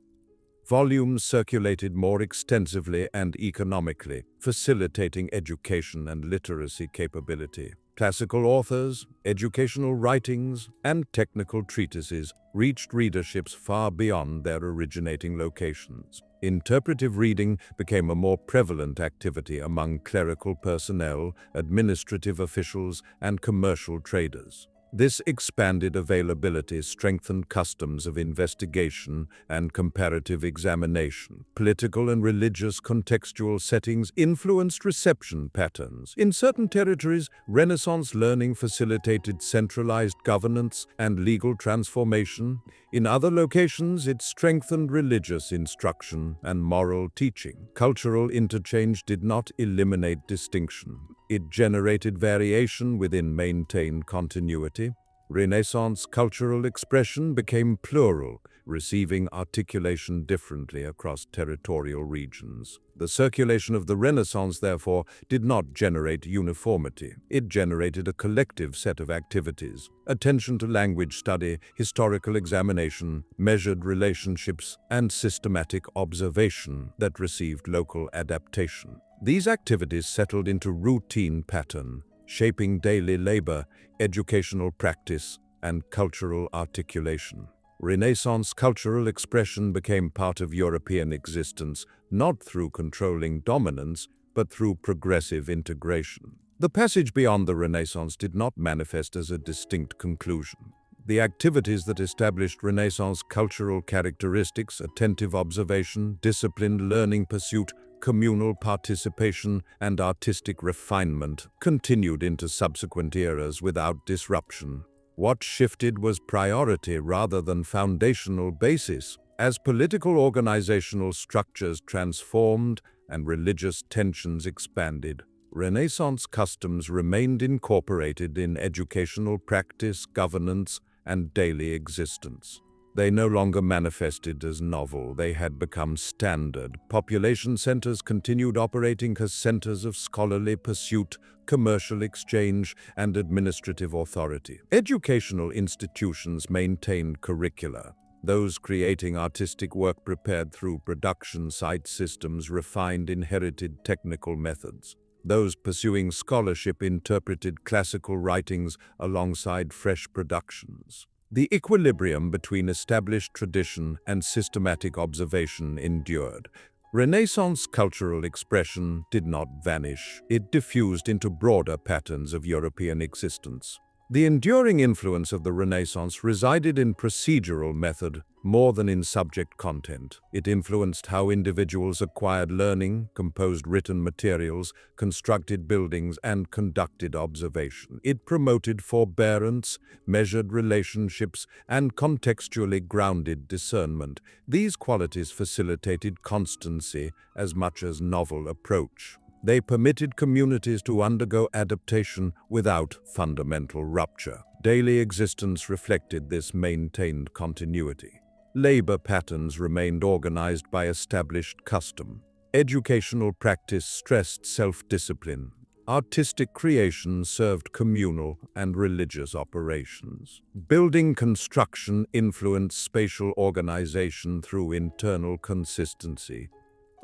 Volumes circulated more extensively and economically, facilitating education and literacy capability. Classical authors, educational writings, and technical treatises reached readerships far beyond their originating locations. Interpretive reading became a more prevalent activity among clerical personnel, administrative officials, and commercial traders. This expanded availability strengthened customs of investigation and comparative examination. Political and religious contextual settings influenced reception patterns. In certain territories, Renaissance learning facilitated centralized governance and legal transformation. In other locations, it strengthened religious instruction and moral teaching. Cultural interchange did not eliminate distinction. It generated variation within maintained continuity. Renaissance cultural expression became plural, receiving articulation differently across territorial regions. The circulation of the Renaissance, therefore, did not generate uniformity. It generated a collective set of activities: attention to language study, historical examination, measured relationships, and systematic observation that received local adaptation. These activities settled into routine pattern, shaping daily labor, educational practice, and cultural articulation. Renaissance cultural expression became part of European existence, not through controlling dominance, but through progressive integration. The passage beyond the Renaissance did not manifest as a distinct conclusion. The activities that established Renaissance cultural characteristics, attentive observation, disciplined learning pursuit, communal participation, and artistic refinement continued into subsequent eras without disruption. What shifted was priority rather than foundational basis. As political organizational structures transformed and religious tensions expanded, Renaissance customs remained incorporated in educational practice, governance, and daily existence. They no longer manifested as novel, they had become standard. Population centers continued operating as centers of scholarly pursuit, commercial exchange, and administrative authority. Educational institutions maintained curricula. Those creating artistic work prepared through production site systems refined inherited technical methods. Those pursuing scholarship interpreted classical writings alongside fresh productions. The equilibrium between established tradition and systematic observation endured. Renaissance cultural expression did not vanish. It diffused into broader patterns of European existence. The enduring influence of the Renaissance resided in procedural method more than in subject content. It influenced how individuals acquired learning, composed written materials, constructed buildings, and conducted observation. It promoted forbearance, measured relationships, and contextually grounded discernment. These qualities facilitated constancy as much as novel approach. They permitted communities to undergo adaptation without fundamental rupture. Daily existence reflected this maintained continuity. Labor patterns remained organized by established custom. Educational practice stressed self-discipline. Artistic creation served communal and religious operations. Building construction influenced spatial organization through internal consistency,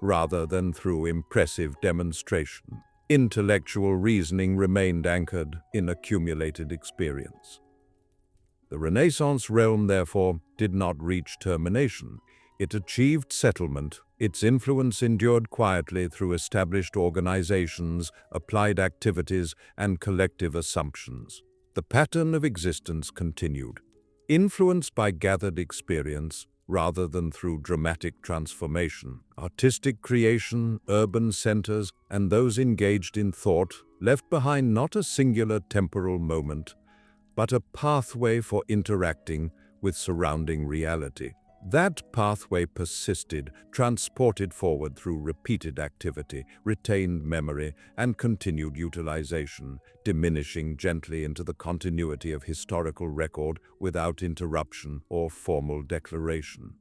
rather than through impressive demonstration. Intellectual reasoning remained anchored in accumulated experience. The Renaissance realm, therefore, did not reach termination. It achieved settlement. Its influence endured quietly through established organizations, applied activities, and collective assumptions. The pattern of existence continued, influenced by gathered experience, rather than through dramatic transformation. Artistic creation, urban centers, and those engaged in thought left behind not a singular temporal moment, but a pathway for interacting with surrounding reality. That pathway persisted, transported forward through repeated activity, retained memory, and continued utilization, diminishing gently into the continuity of historical record without interruption or formal declaration.